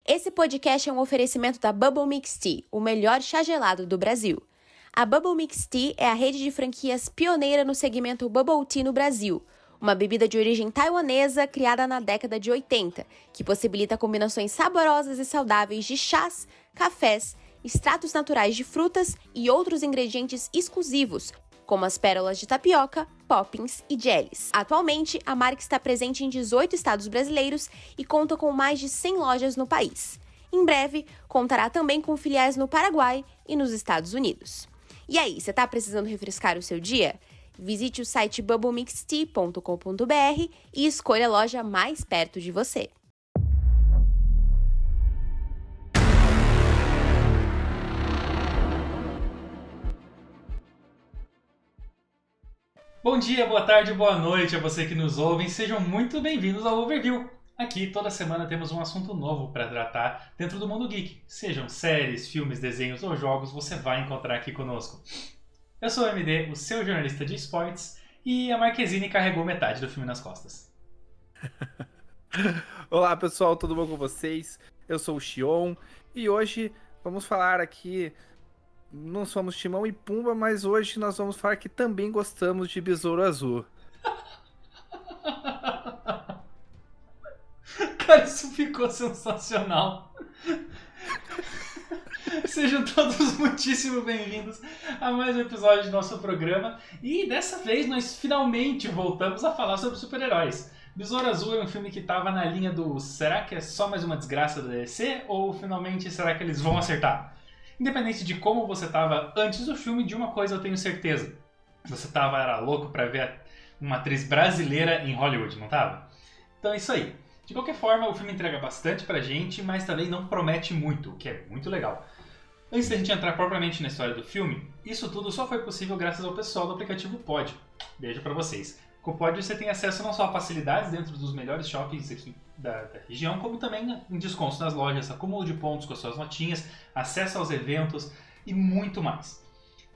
Esse podcast é um oferecimento da Bubble Mix Tea, o melhor chá gelado do Brasil. A Bubble Mix Tea é a rede de franquias pioneira no segmento Bubble Tea no Brasil, uma bebida de origem taiwanesa criada na década de 80, que possibilita combinações saborosas e saudáveis de chás, cafés, extratos naturais de frutas e outros ingredientes exclusivos, como as pérolas de tapioca, poppins e jellies. Atualmente, a marca está presente em 18 estados brasileiros e conta com mais de 100 lojas no país. Em breve, contará também com filiais no Paraguai e nos Estados Unidos. E aí, você está precisando refrescar o seu dia? Visite o site bubblemixtea.com.br e escolha a loja mais perto de você. Bom dia, boa tarde, boa noite a você que nos ouve. Sejam muito bem-vindos ao Overview. Aqui, toda semana, temos um assunto novo para tratar dentro do mundo geek. Sejam séries, filmes, desenhos ou jogos, você vai encontrar aqui conosco. Eu sou o MD, o seu jornalista de esportes, e a Marquezine carregou metade do filme nas costas. Olá pessoal, tudo bom com vocês? Eu sou o Xion e hoje vamos falar aqui, não somos Timão e Pumba, mas hoje nós vamos falar que também gostamos de Besouro Azul. Cara, isso ficou sensacional. Sejam todos muitíssimo bem-vindos a mais um episódio do nosso programa. E dessa vez nós finalmente voltamos a falar sobre super-heróis. Besouro Azul é um filme que estava na linha do será que é só mais uma desgraça da DC? Ou finalmente será que eles vão acertar? Independente de como você estava antes do filme, de uma coisa eu tenho certeza. Você era louco para ver uma atriz brasileira em Hollywood, não estava? Então é isso aí. De qualquer forma, o filme entrega bastante pra gente, mas também não promete muito, o que é muito legal. Antes da gente entrar propriamente na história do filme, isso tudo só foi possível graças ao pessoal do aplicativo Pod. Beijo pra vocês. Com o Pod você tem acesso não só a facilidades dentro dos melhores shoppings aqui da região, como também em descontos nas lojas, acúmulo de pontos com as suas notinhas, acesso aos eventos e muito mais.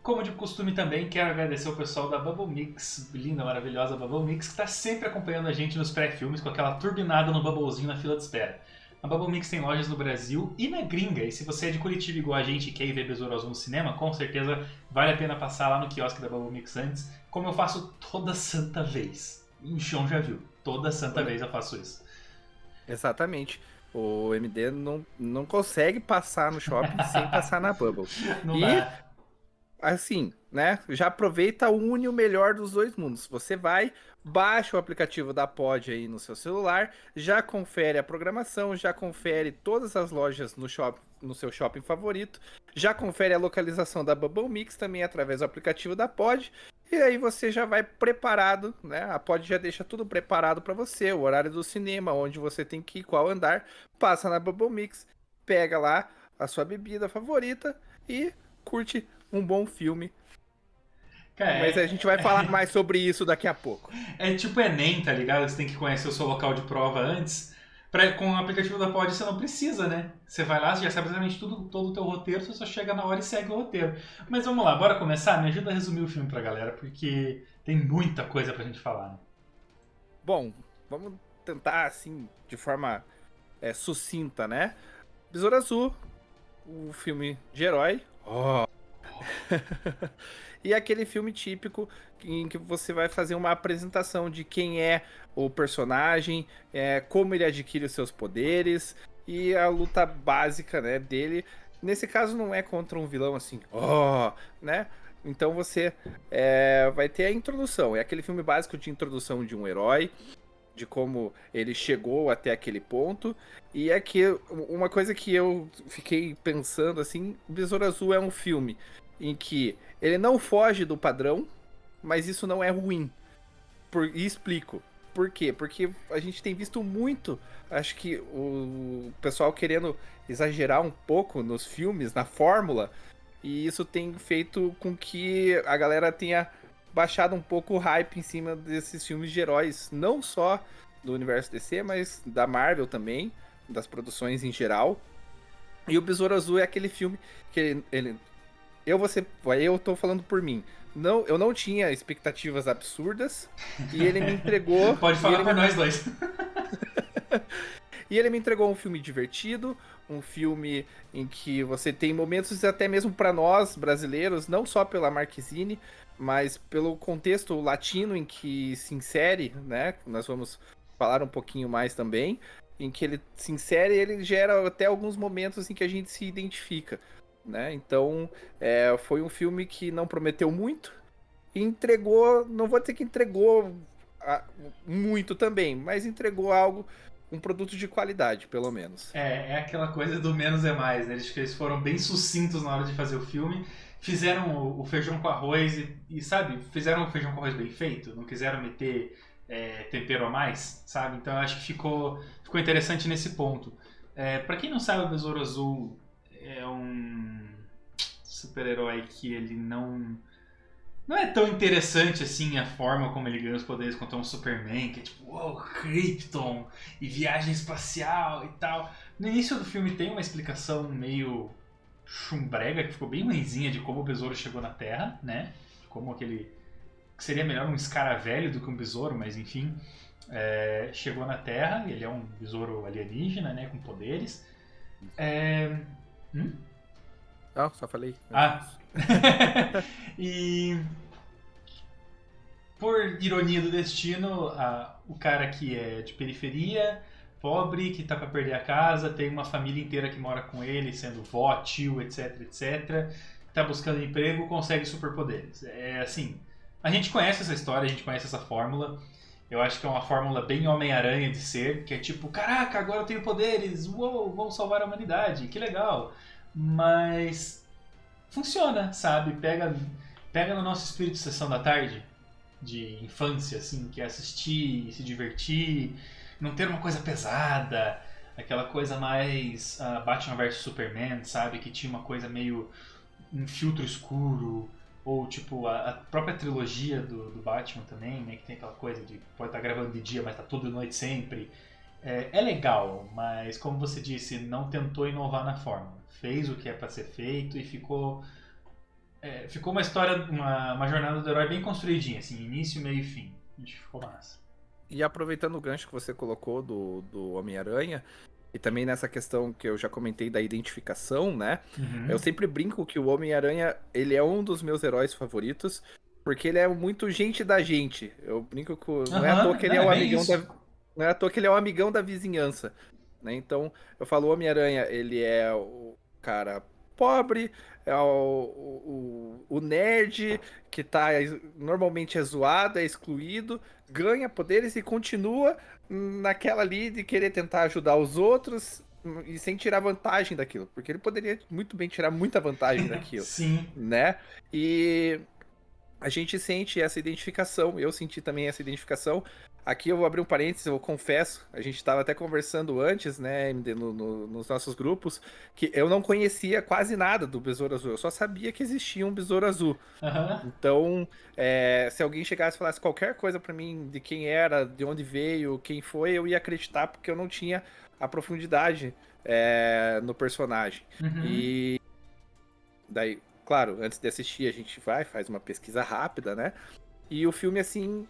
Como de costume também, quero agradecer ao pessoal da Bubble Mix, linda, maravilhosa Bubble Mix, que está sempre acompanhando a gente nos pré-filmes com aquela turbinada no bubblezinho na fila de espera. A Bubble Mix tem lojas no Brasil e na gringa, e se você é de Curitiba igual a gente e quer ir ver Besouro Azul no cinema, com certeza vale a pena passar lá no quiosque da Bubble Mix antes, como eu faço toda santa vez. E o Xion já viu, toda santa vez eu faço isso. Exatamente. O MD não consegue passar no shopping sem passar na Bubble. Não dá. Assim, né? Já aproveita, une o melhor dos dois mundos. Você vai, baixa o aplicativo da Pod aí no seu celular, já confere a programação, já confere todas as lojas no seu shopping favorito, já confere a localização da Bubble Mix também através do aplicativo da Pod, e aí você já vai preparado, né? A Pod já deixa tudo preparado para você, o horário do cinema, onde você tem que ir, qual andar, passa na Bubble Mix, pega lá a sua bebida favorita e curte um bom filme. Cara, mas a gente vai falar mais sobre isso daqui a pouco. É tipo Enem, tá ligado? Você tem que conhecer o seu local de prova antes. Com o aplicativo da Pod você não precisa, né? Você vai lá, você já sabe exatamente todo o teu roteiro, você só chega na hora e segue o roteiro. Mas vamos lá, bora começar? Me ajuda a resumir o filme pra galera, porque tem muita coisa pra gente falar, né? Bom, vamos tentar assim, de forma sucinta, né? Besouro Azul, o filme de herói. E aquele filme típico em que você vai fazer uma apresentação de quem é o personagem, como ele adquire os seus poderes e a luta básica, né, dele. Nesse caso não é contra um vilão assim, né? Então você vai ter a introdução, é aquele filme básico de introdução de um herói, de como ele chegou até aquele ponto. E aqui, uma coisa que eu fiquei pensando assim, Besouro Azul é um filme em que ele não foge do padrão, mas isso não é ruim. E explico. Por quê? Porque a gente tem visto muito, acho que o pessoal querendo exagerar um pouco nos filmes, na fórmula, e isso tem feito com que a galera tenha baixado um pouco o hype em cima desses filmes de heróis, não só do universo DC, mas da Marvel também, das produções em geral. E o Besouro Azul é aquele filme que eu tô falando por mim. Não, eu não tinha expectativas absurdas e ele me entregou. Pode falar por nós dois. E ele me entregou um filme divertido, um filme em que você tem momentos até mesmo para nós brasileiros, não só pela Marquezine, mas pelo contexto latino em que se insere, né? Nós vamos falar um pouquinho mais também, em que ele se insere, ele gera até alguns momentos em que a gente se identifica, né? Então, foi um filme que não prometeu muito e entregou, não vou dizer que entregou muito também, mas entregou algo, um produto de qualidade, pelo menos. É aquela coisa do menos é mais, né? Eles foram bem sucintos na hora de fazer o filme, fizeram o feijão com arroz e, sabe, fizeram o feijão com arroz bem feito, não quiseram meter tempero a mais, sabe? Então eu acho que ficou interessante nesse ponto. Pra quem não sabe, o Besouro Azul é um super-herói que ele não é tão interessante assim a forma como ele ganha os poderes quanto um Superman, que é tipo, uou, Krypton e viagem espacial e tal. No início do filme tem uma explicação meio chumbrega, que ficou bem ruinzinha de como o besouro chegou na Terra, né? Como aquele... que seria melhor um escaravelho do que um besouro, mas enfim. Chegou na Terra, ele é um besouro alienígena, né? Com poderes. Não, só falei. E por ironia do destino, o cara que é de periferia, pobre, que tá pra perder a casa, tem uma família inteira que mora com ele, sendo vó, tio, etc, etc, tá buscando emprego, consegue superpoderes. É assim, a gente conhece essa história, a gente conhece essa fórmula. Eu acho que é uma fórmula bem Homem-Aranha de ser, que é tipo, caraca, agora eu tenho poderes, uou, vou salvar a humanidade, que legal. Mas funciona, sabe? Pega no nosso espírito de sessão da tarde, de infância, assim, que é assistir, se divertir, não ter uma coisa pesada, aquela coisa mais Batman vs Superman, sabe? Que tinha uma coisa meio um filtro escuro, ou tipo a própria trilogia do Batman também, né? Que tem aquela coisa de pode estar gravando de dia, mas tá tudo de noite sempre. É legal, mas como você disse, não tentou inovar na forma. Fez o que é para ser feito e ficou uma história, uma jornada do herói bem construidinha, assim, início, meio e fim. Acho que ficou massa. E aproveitando o gancho que você colocou do Homem-Aranha, e também nessa questão que eu já comentei da identificação, né? Uhum. Eu sempre brinco que o Homem-Aranha, ele é um dos meus heróis favoritos, porque ele é muito gente da gente. Eu brinco que não é à toa que ele é o amigão não é à toa que ele é o amigão da vizinhança, né? Então, eu falo, o Homem-Aranha, ele é o cara pobre, é o nerd que normalmente é zoado, é excluído, ganha poderes e continua naquela ali de querer tentar ajudar os outros e sem tirar vantagem daquilo, porque ele poderia muito bem tirar muita vantagem daquilo. Sim. Né? E a gente sente essa identificação, eu senti também essa identificação. Aqui eu vou abrir um parênteses, eu confesso, a gente estava até conversando antes, né, nos nossos grupos, que eu não conhecia quase nada do Besouro Azul, eu só sabia que existia um Besouro Azul. Uhum. Então, se alguém chegasse e falasse qualquer coisa pra mim de quem era, de onde veio, quem foi, eu ia acreditar porque eu não tinha a profundidade no personagem. Uhum. E daí, claro, antes de assistir a gente faz uma pesquisa rápida, né? E o filme, assim,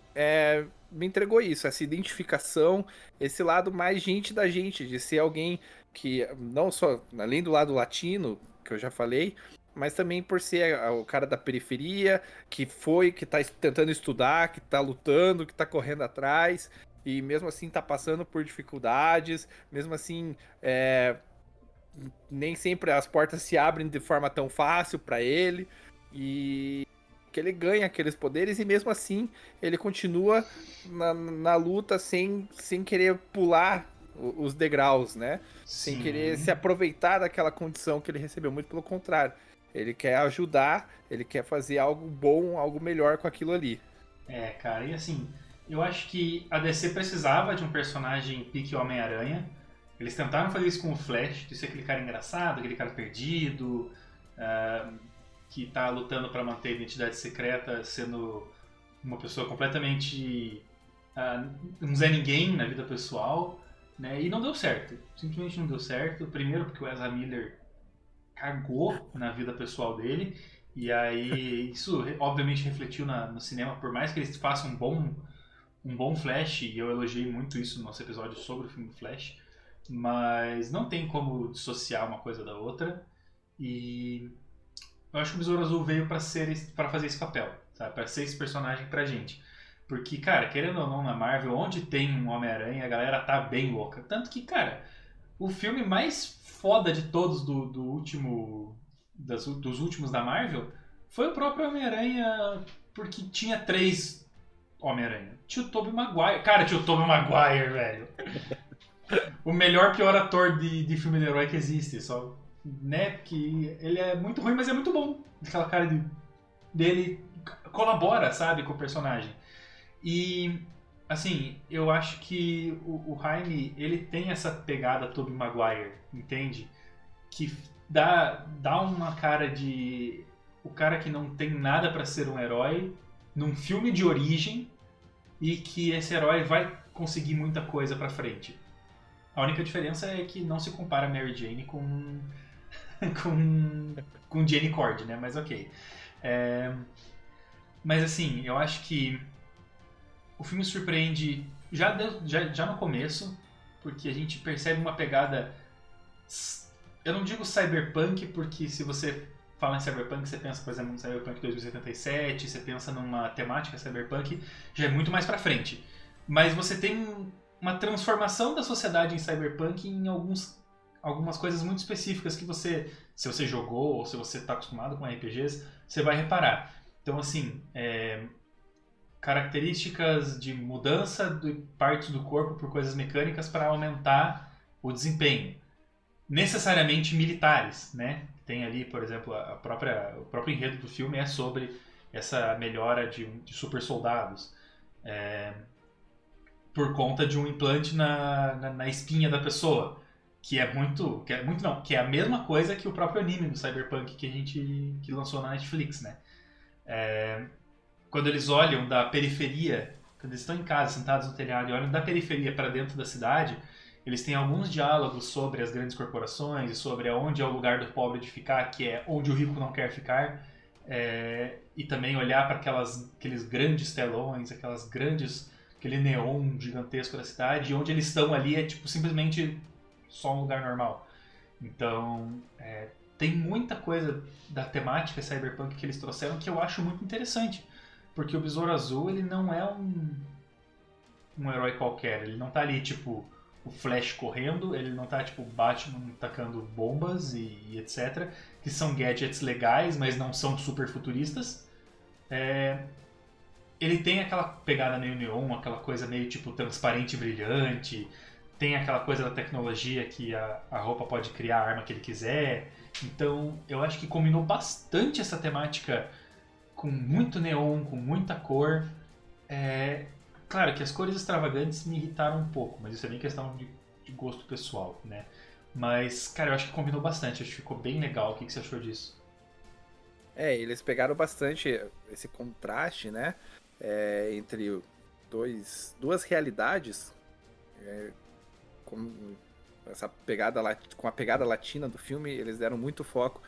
me entregou isso, essa identificação, esse lado mais gente da gente, de ser alguém que, não só, além do lado latino, que eu já falei, mas também por ser o cara da periferia, que tá tentando estudar, que tá lutando, que tá correndo atrás, e mesmo assim tá passando por dificuldades, mesmo assim, nem sempre as portas se abrem de forma tão fácil para ele, e que ele ganha aqueles poderes e mesmo assim ele continua na luta sem querer pular os degraus, né? Sim. Sem querer se aproveitar daquela condição que ele recebeu, muito pelo contrário. Ele quer ajudar, ele quer fazer algo bom, algo melhor com aquilo ali. Cara, e assim, eu acho que a DC precisava de um personagem pique Homem-Aranha. Eles tentaram fazer isso com o Flash, de ser aquele cara engraçado, aquele cara perdido, que tá lutando para manter a identidade secreta, sendo uma pessoa completamente um Zé Ninguém na vida pessoal, né? E não deu certo, simplesmente não deu certo. Primeiro porque o Ezra Miller cagou na vida pessoal dele, e aí isso obviamente refletiu no cinema, por mais que eles façam um bom Flash, e eu elogiei muito isso no nosso episódio sobre o filme Flash, mas não tem como dissociar uma coisa da outra. E eu acho que o Besouro Azul veio para fazer esse papel, sabe? Para ser esse personagem pra gente. Porque, cara, querendo ou não, na Marvel, onde tem um Homem-Aranha, a galera tá bem louca. Tanto que, cara, o filme mais foda de todos dos últimos da Marvel foi o próprio Homem-Aranha, porque tinha 3 Homem-Aranha. Tinha o Tobey Maguire. Cara, tinha o Tobey Maguire, velho. O melhor, pior ator de filme de herói que existe. Só, né, que ele é muito ruim, mas é muito bom. Aquela cara dele colabora, sabe, com o personagem. E, assim, eu acho que o Jaime, ele tem essa pegada Tobey Maguire, entende? Que dá uma cara de o cara que não tem nada pra ser um herói num filme de origem e que esse herói vai conseguir muita coisa pra frente. A única diferença é que não se compara Mary Jane com Jenny Cord, né? Mas ok. Mas assim, eu acho que o filme surpreende já no começo, porque a gente percebe uma pegada. Eu não digo cyberpunk, porque se você fala em cyberpunk, você pensa, por exemplo, no Cyberpunk 2077, você pensa numa temática cyberpunk, já é muito mais pra frente. Mas você tem uma transformação da sociedade em cyberpunk em algumas coisas muito específicas que você, se você jogou ou se você está acostumado com RPGs, você vai reparar. Então, assim, características de mudança de partes do corpo por coisas mecânicas para aumentar o desempenho. Necessariamente militares, né? Tem ali, por exemplo, o próprio enredo do filme é sobre essa melhora de super soldados. Por conta de um implante na espinha da pessoa. Que é a mesma coisa que o próprio anime do Cyberpunk que lançou na Netflix, né? Quando eles olham da periferia, quando eles estão em casa, sentados no telhado, e olham da periferia para dentro da cidade, eles têm alguns diálogos sobre as grandes corporações e sobre onde é o lugar do pobre de ficar, que é onde o rico não quer ficar, e também olhar para aqueles grandes telões, aquele neon gigantesco da cidade, e onde eles estão ali é tipo simplesmente só um lugar normal. Então, tem muita coisa da temática cyberpunk que eles trouxeram que eu acho muito interessante. Porque o Besouro Azul, ele não é um herói qualquer. Ele não tá ali, tipo, o Flash correndo, ele não tá, tipo, o Batman tacando bombas e etc. Que são gadgets legais, mas não são super futuristas. Ele tem aquela pegada meio neon, aquela coisa meio, tipo, transparente e brilhante. Tem aquela coisa da tecnologia que a roupa pode criar a arma que ele quiser. Então, eu acho que combinou bastante essa temática com muito neon, com muita cor. Claro que as cores extravagantes me irritaram um pouco, mas isso é bem questão de gosto pessoal, né? Mas, cara, eu acho que combinou bastante, acho que ficou bem legal. O que você achou disso? Eles pegaram bastante esse contraste, né? Entre duas realidades, com com a pegada latina do filme, eles deram muito foco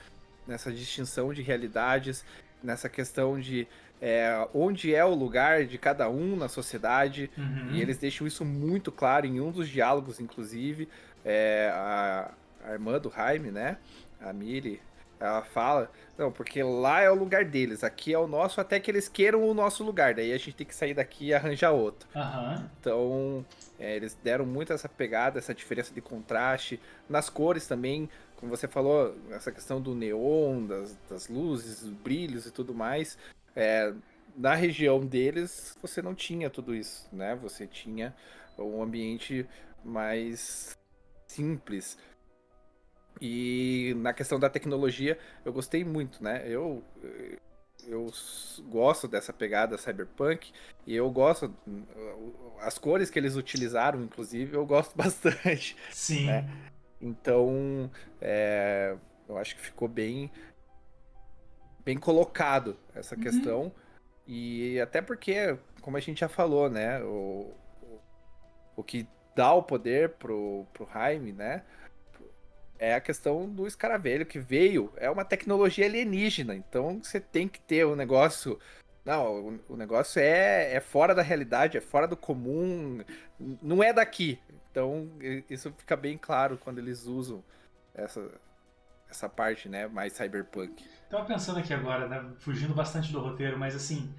nessa distinção de realidades, nessa questão de onde é o lugar de cada um na sociedade, e eles deixam isso muito claro em um dos diálogos, inclusive, a irmã do Jaime, né, a Miri, ela fala, não, porque lá é o lugar deles, aqui é o nosso, até que eles queiram o nosso lugar, daí a gente tem que sair daqui e arranjar outro. Então, eles deram muito essa pegada, essa diferença de contraste, nas cores também, como você falou, essa questão do neon, das luzes, dos brilhos e tudo mais. Na região deles, você não tinha tudo isso, né? Você tinha um ambiente mais simples. E na questão da tecnologia, eu gostei muito, né? Eu gosto dessa pegada cyberpunk e eu gosto as cores que eles utilizaram, inclusive, eu gosto bastante. Sim. Né? Então, eu acho que ficou bem colocado essa questão. E até porque, como a gente já falou, né? O que dá o poder pro Jaime, né? É a questão do escaravelho que veio. É uma tecnologia alienígena. Então você tem que ter um negócio. Não, o negócio é fora da realidade, é fora do comum. Não é daqui. Então, isso fica bem claro quando eles usam essa parte, né, mais cyberpunk. Tava pensando aqui agora, né, fugindo bastante do roteiro, mas assim,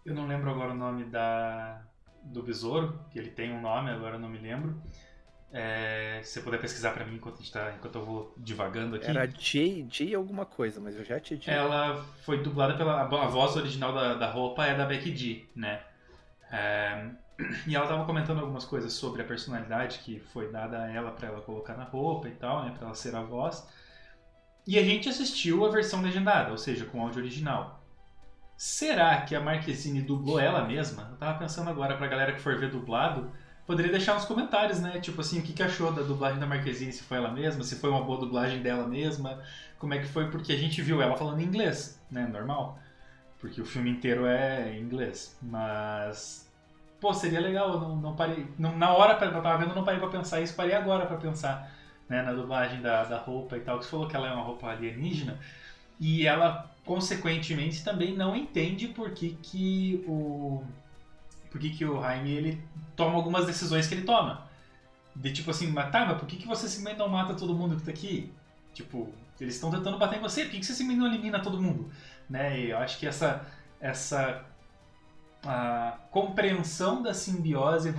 eu não lembro agora o nome do besouro, que ele tem um nome, agora eu não me lembro. Se você puder pesquisar pra mim enquanto eu vou divagando aqui. Era Jay alguma coisa, mas eu já te disse. Ela foi dublada a voz original da roupa é da Becky G, né? E ela tava comentando algumas coisas sobre a personalidade que foi dada a ela pra ela colocar na roupa e tal, né? Pra ela ser a voz. E a gente assistiu a versão legendada, ou seja, com áudio original. Será que a Marquezine dublou ela mesma? Eu tava pensando agora, pra galera que for ver dublado, poderia deixar nos comentários, né? Tipo assim, o que achou da dublagem da Marquezine, se foi ela mesma, se foi uma boa dublagem dela mesma, como é que foi, porque a gente viu ela falando inglês, né? Normal. Porque o filme inteiro é em inglês. Mas, pô, seria legal, eu não parei. Na hora que eu tava vendo, eu não parei pra pensar isso, parei agora pra pensar, né, na dublagem da roupa e tal, que você falou que ela é uma roupa alienígena. E ela, consequentemente, também não entende por que o Jaime ele toma algumas decisões que ele toma. De tipo assim, mas por que você simplesmente não mata todo mundo que tá aqui? Tipo, eles estão tentando bater em você, por que você simplesmente não elimina todo mundo? Né? E eu acho que a compreensão da simbiose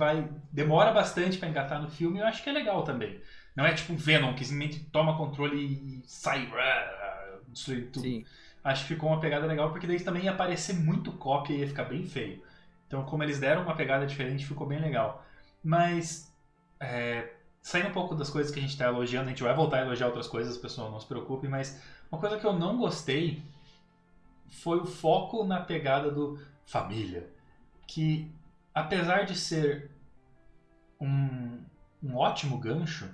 demora bastante pra engatar no filme, e eu acho que é legal também. Não é tipo um Venom que simplesmente toma controle e sai destruindo tudo. Sim. Acho que ficou uma pegada legal, porque daí também ia parecer muito cópia e ia ficar bem feio. Então, como eles deram uma pegada diferente, ficou bem legal. Mas, saindo um pouco das coisas que a gente está elogiando, a gente vai voltar a elogiar outras coisas, pessoal, não se preocupe, mas uma coisa que eu não gostei foi o foco na pegada do família. Que, apesar de ser um ótimo gancho,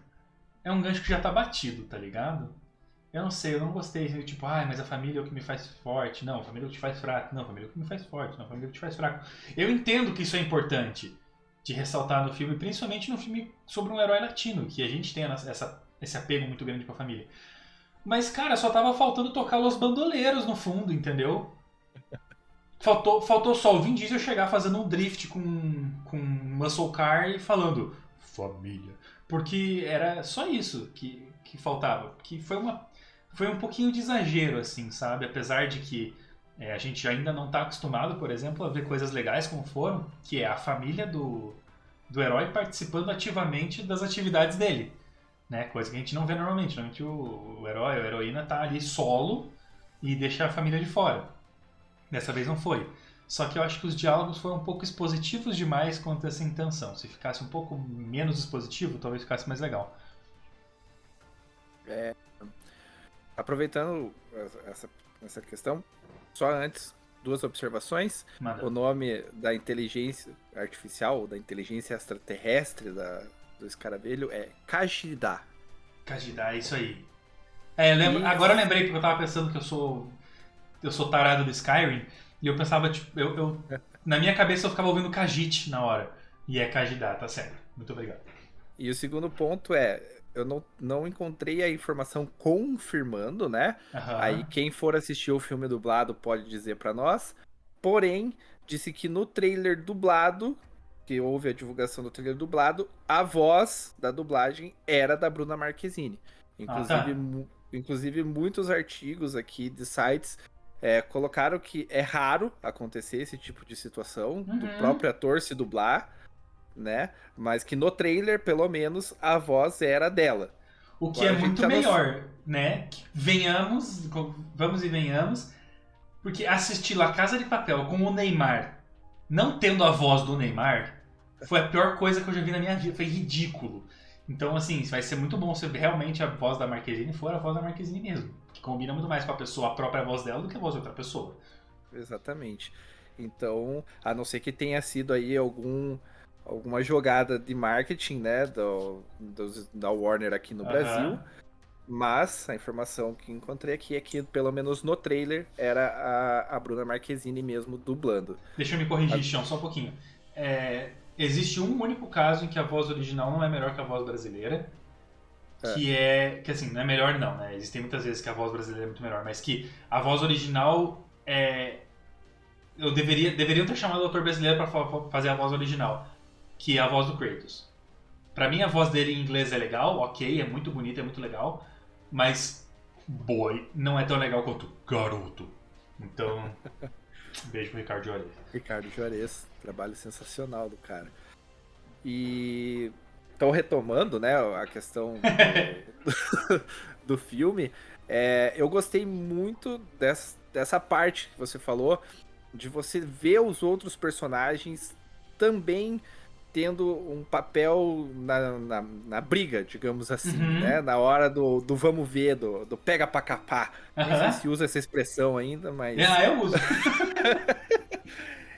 é um gancho que já tá batido, tá ligado? Eu não sei, eu não gostei, tipo, mas a família é o que me faz forte. Não, a família é o que te faz fraco. Não, a família é o que me faz forte. Não, a família é o que te faz fraco. Eu entendo que isso é importante de ressaltar no filme, principalmente no filme sobre um herói latino, que a gente tem esse apego muito grande com a família. Mas, cara, só tava faltando tocar Los Bandoleiros no fundo, entendeu? Faltou só o Vin Diesel chegar fazendo um drift com Muscle Car e falando família. Porque era só isso que faltava. Que foi um pouquinho de exagero, assim, sabe? Apesar de que a gente ainda não está acostumado, por exemplo, a ver coisas legais como foram, que é a família do herói participando ativamente das atividades dele. Né? Coisa que a gente não vê normalmente. Normalmente o herói ou a heroína tá ali solo e deixa a família de fora. Dessa vez não foi. Só que eu acho que os diálogos foram um pouco expositivos demais quanto a essa intenção. Se ficasse um pouco menos expositivo, talvez ficasse mais legal. Aproveitando essa questão, só antes, 2 observações. Manda. O nome da inteligência artificial, da inteligência extraterrestre do escaravelho é Kajida. Kajida, é isso aí. Agora eu lembrei, porque eu tava pensando que eu sou tarado do Skyrim, e eu pensava, tipo, na minha cabeça eu ficava ouvindo Khajiit na hora. E é Kajida, tá certo. Muito obrigado. E o segundo ponto eu não encontrei a informação confirmando, né? Uhum. Aí quem for assistir o filme dublado pode dizer pra nós. Porém, disse que no trailer dublado, que houve a divulgação do trailer dublado, a voz da dublagem era da Bruna Marquezine. Inclusive muitos artigos aqui de sites colocaram que é raro acontecer esse tipo de situação, do próprio ator se dublar, né? Mas que no trailer, pelo menos, a voz era dela. O que agora é muito melhor, né? Vamos e venhamos, porque assistir La Casa de Papel com o Neymar, não tendo a voz do Neymar, foi a pior coisa que eu já vi na minha vida, foi ridículo. Então, assim, vai ser muito bom se realmente a voz da Marquezine for a voz da Marquezine mesmo, que combina muito mais com a própria voz dela do que a voz de outra pessoa. Exatamente. Então, a não ser que tenha sido aí alguma jogada de marketing, né, da Warner aqui no Brasil, mas a informação que encontrei aqui é que, pelo menos no trailer, era a Bruna Marquezine mesmo dublando. Deixa eu me corrigir, Chão, só um pouquinho. Existe um único caso em que a voz original não é melhor que a voz brasileira, que assim, não é melhor não, né? Existem muitas vezes que a voz brasileira é muito melhor, mas que a voz original deveriam ter chamado o ator brasileiro para fazer a voz original. que é a voz do Kratos. Pra mim, a voz dele em inglês é legal, ok, é muito bonita, é muito legal, mas boy não é tão legal quanto garoto. Então, beijo pro Ricardo Juarez. Ricardo Juarez, trabalho sensacional do cara. E então, retomando, né, a questão do filme, eu gostei muito dessa parte que você falou, de você ver os outros personagens também tendo um papel na briga, digamos assim, né? Na hora do vamos ver, do pega pra capar. Nem sei se usa essa expressão ainda, mas... Eu uso.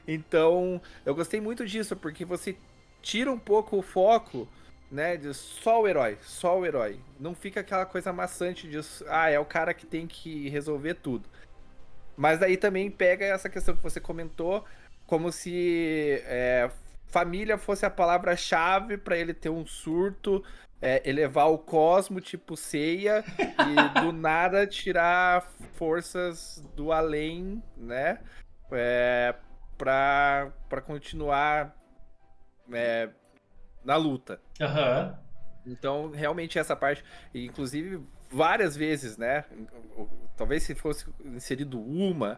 Então, eu gostei muito disso, porque você tira um pouco o foco, né, de só o herói, só o herói. Não fica aquela coisa maçante de, é o cara que tem que resolver tudo. Mas daí também pega essa questão que você comentou, como se família fosse a palavra-chave para ele ter um surto, elevar o cosmo, tipo Seiya, e do nada tirar forças do além, né? Pra continuar na luta. Então, realmente essa parte, inclusive várias vezes, né? Talvez se fosse inserido uma,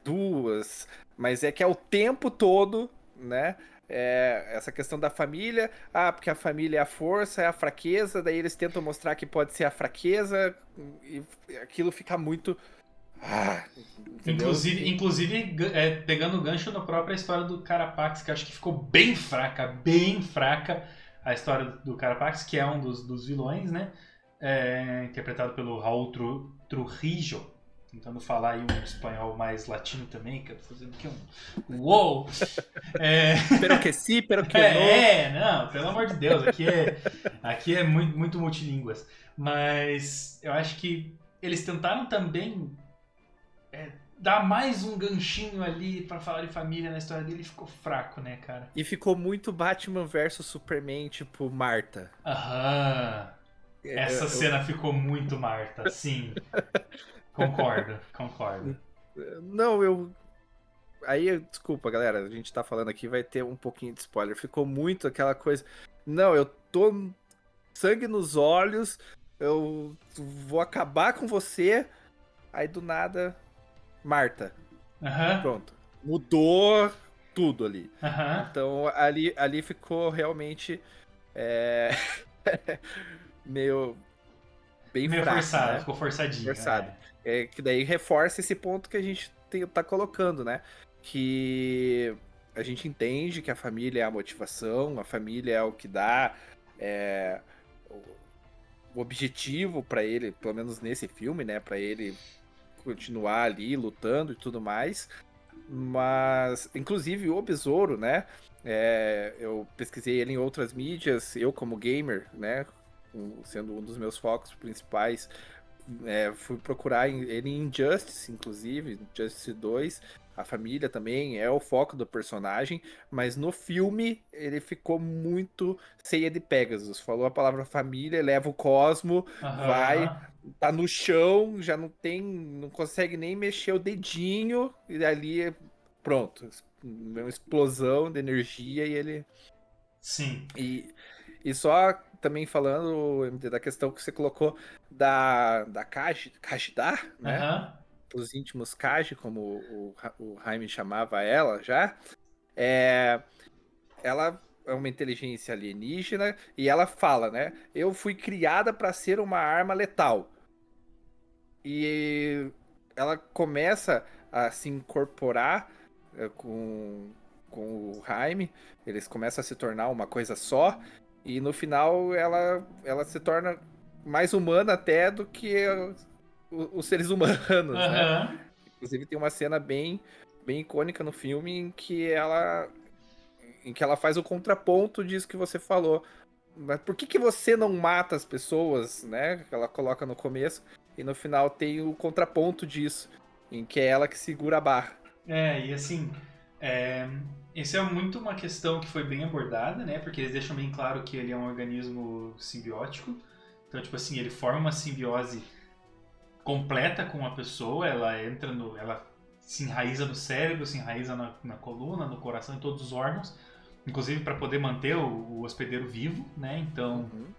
duas, mas é que é o tempo todo, né? Essa questão da família, porque a família é a força, é a fraqueza, daí eles tentam mostrar que pode ser a fraqueza, e aquilo fica muito... Inclusive pegando o gancho na própria história do Carapax, que acho que ficou bem fraca a história do Carapax, que é um dos vilões, né? Interpretado pelo Raul Trujillo, tentando falar aí um espanhol mais latino também, que eu tô fazendo aqui um uou! Pero que sim, pero que não. Não, pelo amor de Deus, aqui é muito, muito multilínguas. Mas eu acho que eles tentaram também dar mais um ganchinho ali pra falar de família na história dele, e ficou fraco, né, cara? E ficou muito Batman versus Superman, tipo Marta. Essa cena ficou muito Marta, sim. Concordo. Não, Aí, desculpa, galera, a gente tá falando aqui, vai ter um pouquinho de spoiler. Ficou muito aquela coisa... Não, eu tô sangue nos olhos, eu vou acabar com você, aí do nada, Marta. Pronto. Mudou tudo ali. Então, ali ficou realmente meio fraco, forçado, né? ficou forçadinho. Forçado. Que daí reforça esse ponto que a gente tá colocando, né? Que a gente entende que a família é a motivação, a família é o que dá o objetivo pra ele, pelo menos nesse filme, né? Pra ele continuar ali lutando e tudo mais. Mas, inclusive, o Besouro, né? Eu pesquisei ele em outras mídias, eu como gamer, né? Sendo um dos meus focos principais, fui procurar ele em Injustice, inclusive, Injustice 2. A família também é o foco do personagem, mas no filme ele ficou muito Ceia de Pegasus. Falou a palavra família, leva o cosmo, vai, tá no chão, já não consegue nem mexer o dedinho, e ali pronto, uma explosão de energia e ele... Sim. E só também falando, MD, da questão que você colocou da Kajda, né? Os íntimos Kaji, como o Jaime chamava ela já. Ela é uma inteligência alienígena e ela fala, né? Eu fui criada para ser uma arma letal. E ela começa a se incorporar com o Jaime. Eles começam a se tornar uma coisa só. E no final ela se torna mais humana até do que os seres humanos, né? Inclusive tem uma cena bem icônica no filme em que ela faz o contraponto disso que você falou. Mas por que você não mata as pessoas, né? Que ela coloca no começo. E no final tem o contraponto disso, em que é ela que segura a barra. E assim... Isso é muito uma questão que foi bem abordada, né? Porque eles deixam bem claro que ele é um organismo simbiótico. Então, tipo assim, ele forma uma simbiose completa com a pessoa, ela se enraiza no cérebro, se enraiza na coluna, no coração, em todos os órgãos. inclusive para poder manter o hospedeiro vivo, né? Então, Uhum.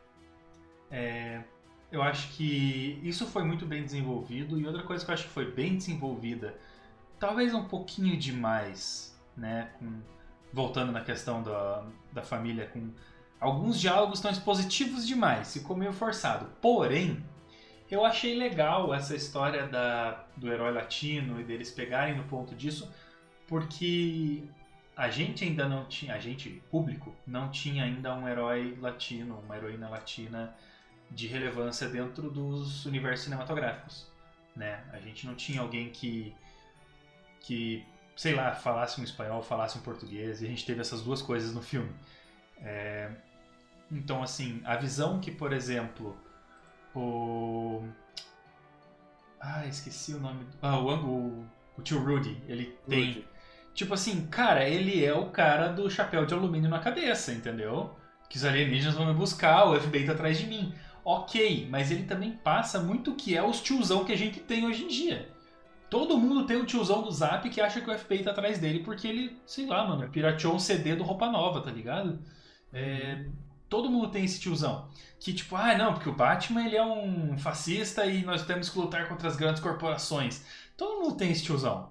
eu acho que isso foi muito bem desenvolvido. E outra coisa que eu acho que foi bem desenvolvida, talvez um pouquinho demais, né? Voltando na questão da família, com alguns diálogos tão expositivos demais, ficou meio forçado. Porém, eu achei legal essa história do herói latino e deles pegarem no ponto disso, porque a gente ainda não tinha, a gente, público, não tinha ainda um herói latino, uma heroína latina de relevância dentro dos universos cinematográficos, né? A gente não tinha alguém que sei lá, falasse um espanhol, falasse um português, e a gente teve essas duas coisas no filme. Então, assim, a visão que, por exemplo, o... esqueci o nome. O tio Rudy, ele tem. Rudy. Tipo assim, cara, ele é o cara do chapéu de alumínio na cabeça, entendeu? Que os alienígenas vão me buscar, o FBI tá atrás de mim. Ok, mas ele também passa muito o que é os tiozão que a gente tem hoje em dia. Todo mundo tem o tiozão do Zap que acha que o FBI tá atrás dele porque ele, sei lá, mano, pirateou um CD do Roupa Nova, tá ligado? Todo mundo tem esse tiozão. Que tipo, não, porque o Batman ele é um fascista e nós temos que lutar contra as grandes corporações. Todo mundo tem esse tiozão.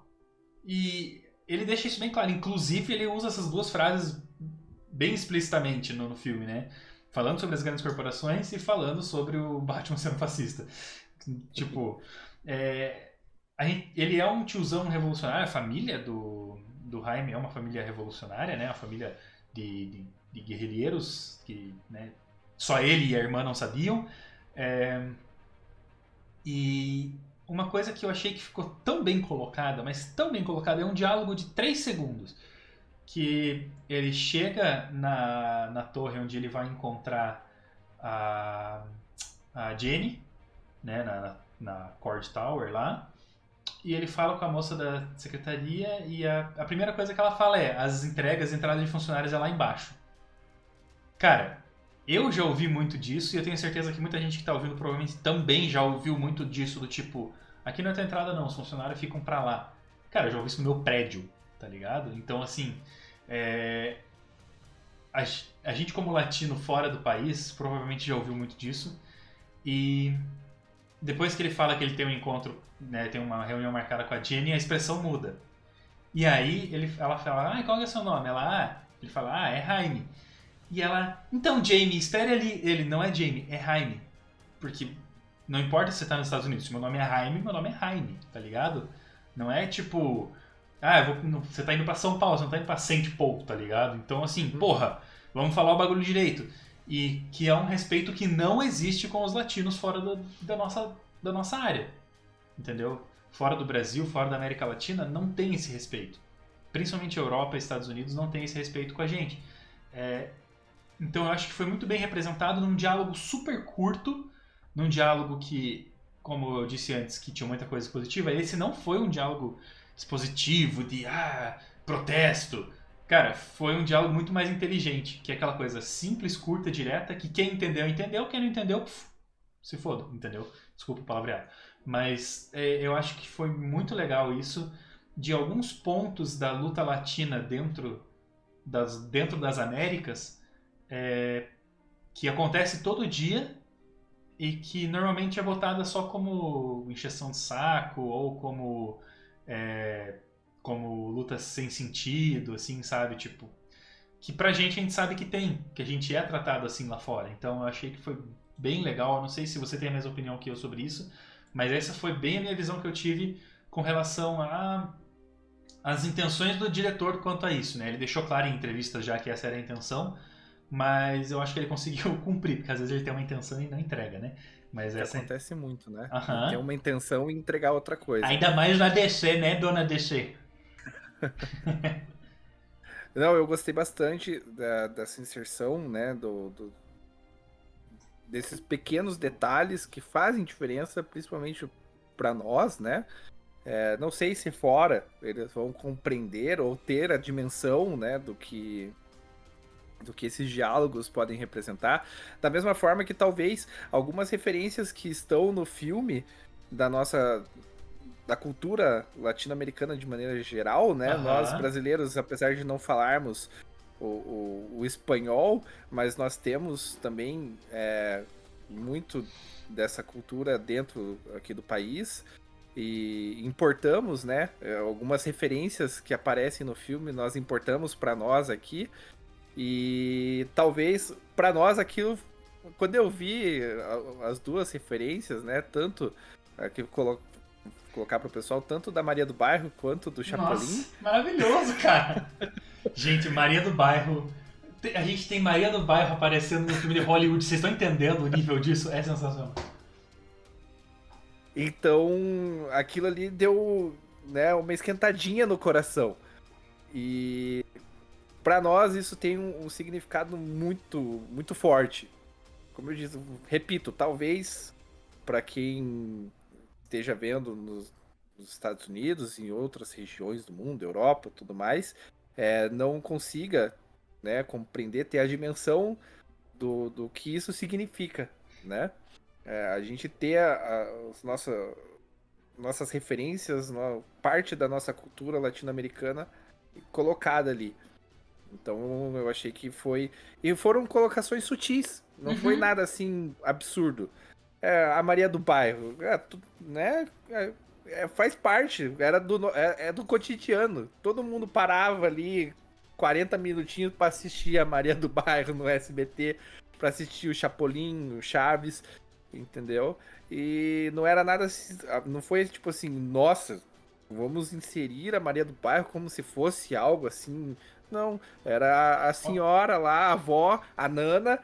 E ele deixa isso bem claro. Inclusive, ele usa essas duas frases bem explicitamente no filme, né? Falando sobre as grandes corporações e falando sobre o Batman sendo fascista. Tipo, ele é um tiozão revolucionário. A família do Jaime é uma família revolucionária, né? Uma família de guerrilheiros que, né, só ele e a irmã não sabiam. E uma coisa que eu achei que ficou tão bem colocada, mas tão bem colocada, é um diálogo de 3 segundos. Que ele chega na torre onde ele vai encontrar a Jenny, né, na Court Tower lá. E ele fala com a moça da secretaria e a primeira coisa que ela fala é: as entradas de funcionários é lá embaixo. Cara, eu já ouvi muito disso e eu tenho certeza que muita gente que tá ouvindo provavelmente também já ouviu muito disso, do tipo, aqui não é tua entrada não, os funcionários ficam pra lá. Cara, eu já ouvi isso no meu prédio, tá ligado? Então, assim, a gente como latino fora do país provavelmente já ouviu muito disso. E depois que ele fala que ele tem um encontro, né, tem uma reunião marcada com a Jenny, a expressão muda. E aí ela fala, qual é o seu nome? Ele fala, é Jaime. E ela, então Jamie, espere ali. Ele, não é Jamie, é Jaime. Porque não importa se você tá nos Estados Unidos, se meu nome é Jaime, meu nome é Jaime, tá ligado? Não é tipo, você tá indo pra São Paulo, você não tá indo pra Saint Paul, tá ligado? Então assim, porra, vamos falar o bagulho direito. E que é um respeito que não existe com os latinos fora da nossa área. Entendeu? Fora do Brasil, fora da América Latina, não tem esse respeito. Principalmente Europa e Estados Unidos não tem esse respeito com a gente. Então eu acho que foi muito bem representado num diálogo super curto, num diálogo que, como eu disse antes, que tinha muita coisa positiva. Esse não foi um diálogo expositivo de protesto. Cara, foi um diálogo muito mais inteligente, que é aquela coisa simples, curta, direta, que quem entendeu, entendeu, quem não entendeu, se foda, entendeu? Desculpa o palavreado. Mas eu acho que foi muito legal isso, de alguns pontos da luta latina dentro das Américas, que acontece todo dia e que normalmente é botada só como encheção de saco ou como luta sem sentido, assim, sabe? Tipo, que pra gente a gente sabe que tem, que a gente é tratado assim lá fora. Então eu achei que foi bem legal. Eu não sei se você tem a mesma opinião que eu sobre isso, mas essa foi bem a minha visão que eu tive com relação às intenções do diretor quanto a isso, né? Ele deixou claro em entrevistas já que essa era a intenção, mas eu acho que ele conseguiu cumprir, porque às vezes ele tem uma intenção e não entrega, né? Mas essa Acontece muito, né? Aham. Tem uma intenção em entregar outra coisa. Ainda mais na DC, né, dona DC? Não, eu gostei bastante dessa inserção, né, desses pequenos detalhes que fazem diferença, principalmente para nós, né? Não sei se fora eles vão compreender ou ter a dimensão, né, do que esses diálogos podem representar. Da mesma forma que talvez algumas referências que estão no filme da cultura latino-americana de maneira geral, né? Aham. Nós brasileiros, apesar de não falarmos o espanhol, mas nós temos também muito dessa cultura dentro aqui do país e importamos, né, algumas referências que aparecem no filme, nós importamos para nós aqui e talvez para nós aquilo, quando eu vi as duas referências, né, tanto aqui colocar pro pessoal, tanto da Maria do Bairro quanto do Chapolin. Nossa, maravilhoso, cara. Gente, Maria do Bairro. A gente tem Maria do Bairro aparecendo no filme de Hollywood. Vocês estão entendendo o nível disso? É sensacional. Então, aquilo ali deu, né, uma esquentadinha no coração. E pra nós isso tem um significado muito, muito forte. Como eu disse, repito, talvez pra quem esteja vendo nos Estados Unidos, em outras regiões do mundo, Europa, tudo mais, não consiga, né, compreender, ter a dimensão do que isso significa, né? A gente ter as nossas referências, parte da nossa cultura latino-americana colocada ali. Então eu achei que foi... E foram colocações sutis, não foi nada assim absurdo. A Maria do Bairro, né? Faz parte, é do cotidiano. Todo mundo parava ali 40 minutinhos pra assistir a Maria do Bairro no SBT, pra assistir o Chapolin, o Chaves, entendeu? E não era nada, não foi tipo assim, nossa, vamos inserir a Maria do Bairro como se fosse algo assim. Não, era a senhora lá, a avó, a Nana,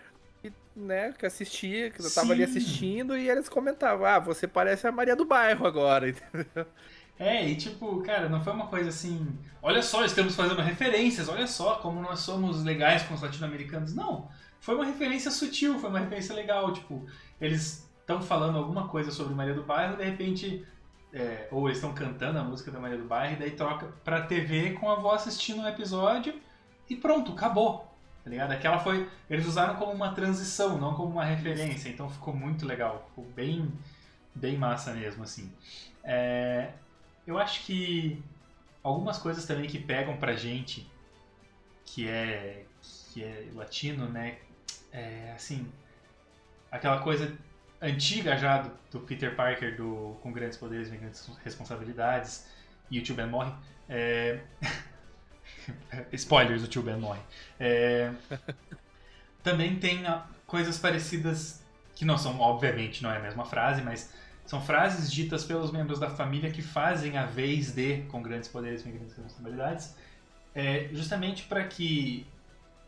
né, que assistia, que eu tava ali assistindo, e eles comentavam, você parece a Maria do Bairro agora, entendeu? E tipo, cara, não foi uma coisa assim, olha só, estamos fazendo referências, olha só como nós somos legais com os latino-americanos. Não, foi uma referência sutil, foi uma referência legal, tipo, eles estão falando alguma coisa sobre Maria do Bairro, de repente, ou eles estão cantando a música da Maria do Bairro, e daí troca pra TV com a avó assistindo um episódio, e pronto, acabou. Tá ligado? Aquela foi. Eles usaram como uma transição, não como uma referência, então ficou muito legal. Ficou bem, bem massa mesmo, assim. Eu acho que algumas coisas também que pegam pra gente, que é latino, né? Assim, aquela coisa antiga já do Peter Parker com grandes poderes e grandes responsabilidades, e o Tio Ben morre. Spoilers, o Tio Ben morre. Também tem coisas parecidas que não são, obviamente, não é a mesma frase, mas são frases ditas pelos membros da família que fazem a vez de com grandes poderes e grandes responsabilidades, justamente para que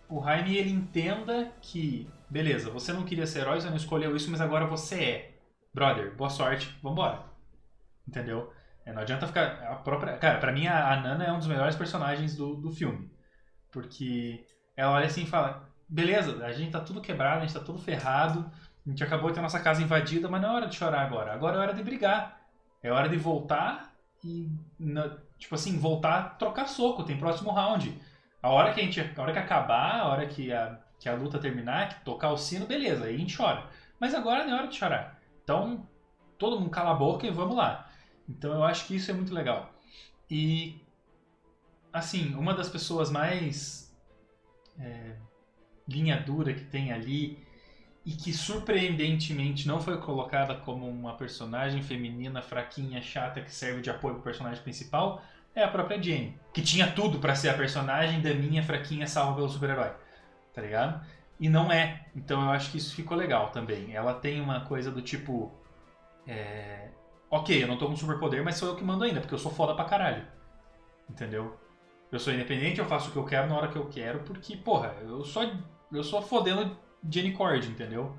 o Jaime ele entenda que, beleza, você não queria ser herói, você não escolheu isso, mas agora você é. Brother, boa sorte, vambora. Entendeu? Não adianta ficar... A própria... Cara, pra mim a Nana é um dos melhores personagens do filme. Porque ela olha assim e fala, beleza, a gente tá tudo quebrado, a gente tá tudo ferrado, a gente acabou de ter a nossa casa invadida, mas não é hora de chorar agora. Agora é hora de brigar. É hora de voltar e... Tipo assim, voltar, trocar soco, tem próximo round. A hora que acabar, a hora que a luta terminar, que tocar o sino, beleza, aí a gente chora. Mas agora não é hora de chorar. Então, todo mundo cala a boca e vamos lá. Então eu acho que isso é muito legal. E, assim, uma das pessoas mais linha dura que tem ali e que surpreendentemente não foi colocada como uma personagem feminina fraquinha, chata, que serve de apoio pro personagem principal, é a própria Jane. Que tinha tudo pra ser a personagem da minha fraquinha salva pelo super-herói. Tá ligado? E não é. Então eu acho que isso ficou legal também. Ela tem uma coisa do tipo... Ok, eu não tô com superpoder, mas sou eu que mando ainda, porque eu sou foda pra caralho. Entendeu? Eu sou independente, eu faço o que eu quero na hora que eu quero, porque, porra, eu sou fodendo Jenny Cord, entendeu?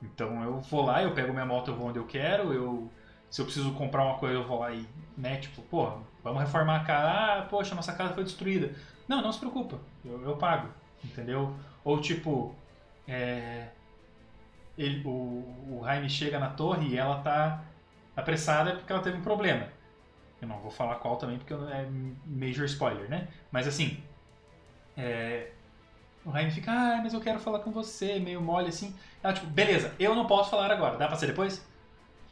Então eu vou lá, eu pego minha moto, eu vou onde eu quero, se eu preciso comprar uma coisa, eu vou lá e, né, tipo, porra, vamos reformar a casa, poxa, nossa casa foi destruída. Não se preocupa, eu pago, entendeu? Ou tipo, o Jaime chega na torre e ela tá apressada porque ela teve um problema. Eu não vou falar qual também porque é major spoiler, né? Mas assim, o Jaime fica, mas eu quero falar com você, meio mole assim. Ela tipo, beleza, eu não posso falar agora, dá pra ser depois?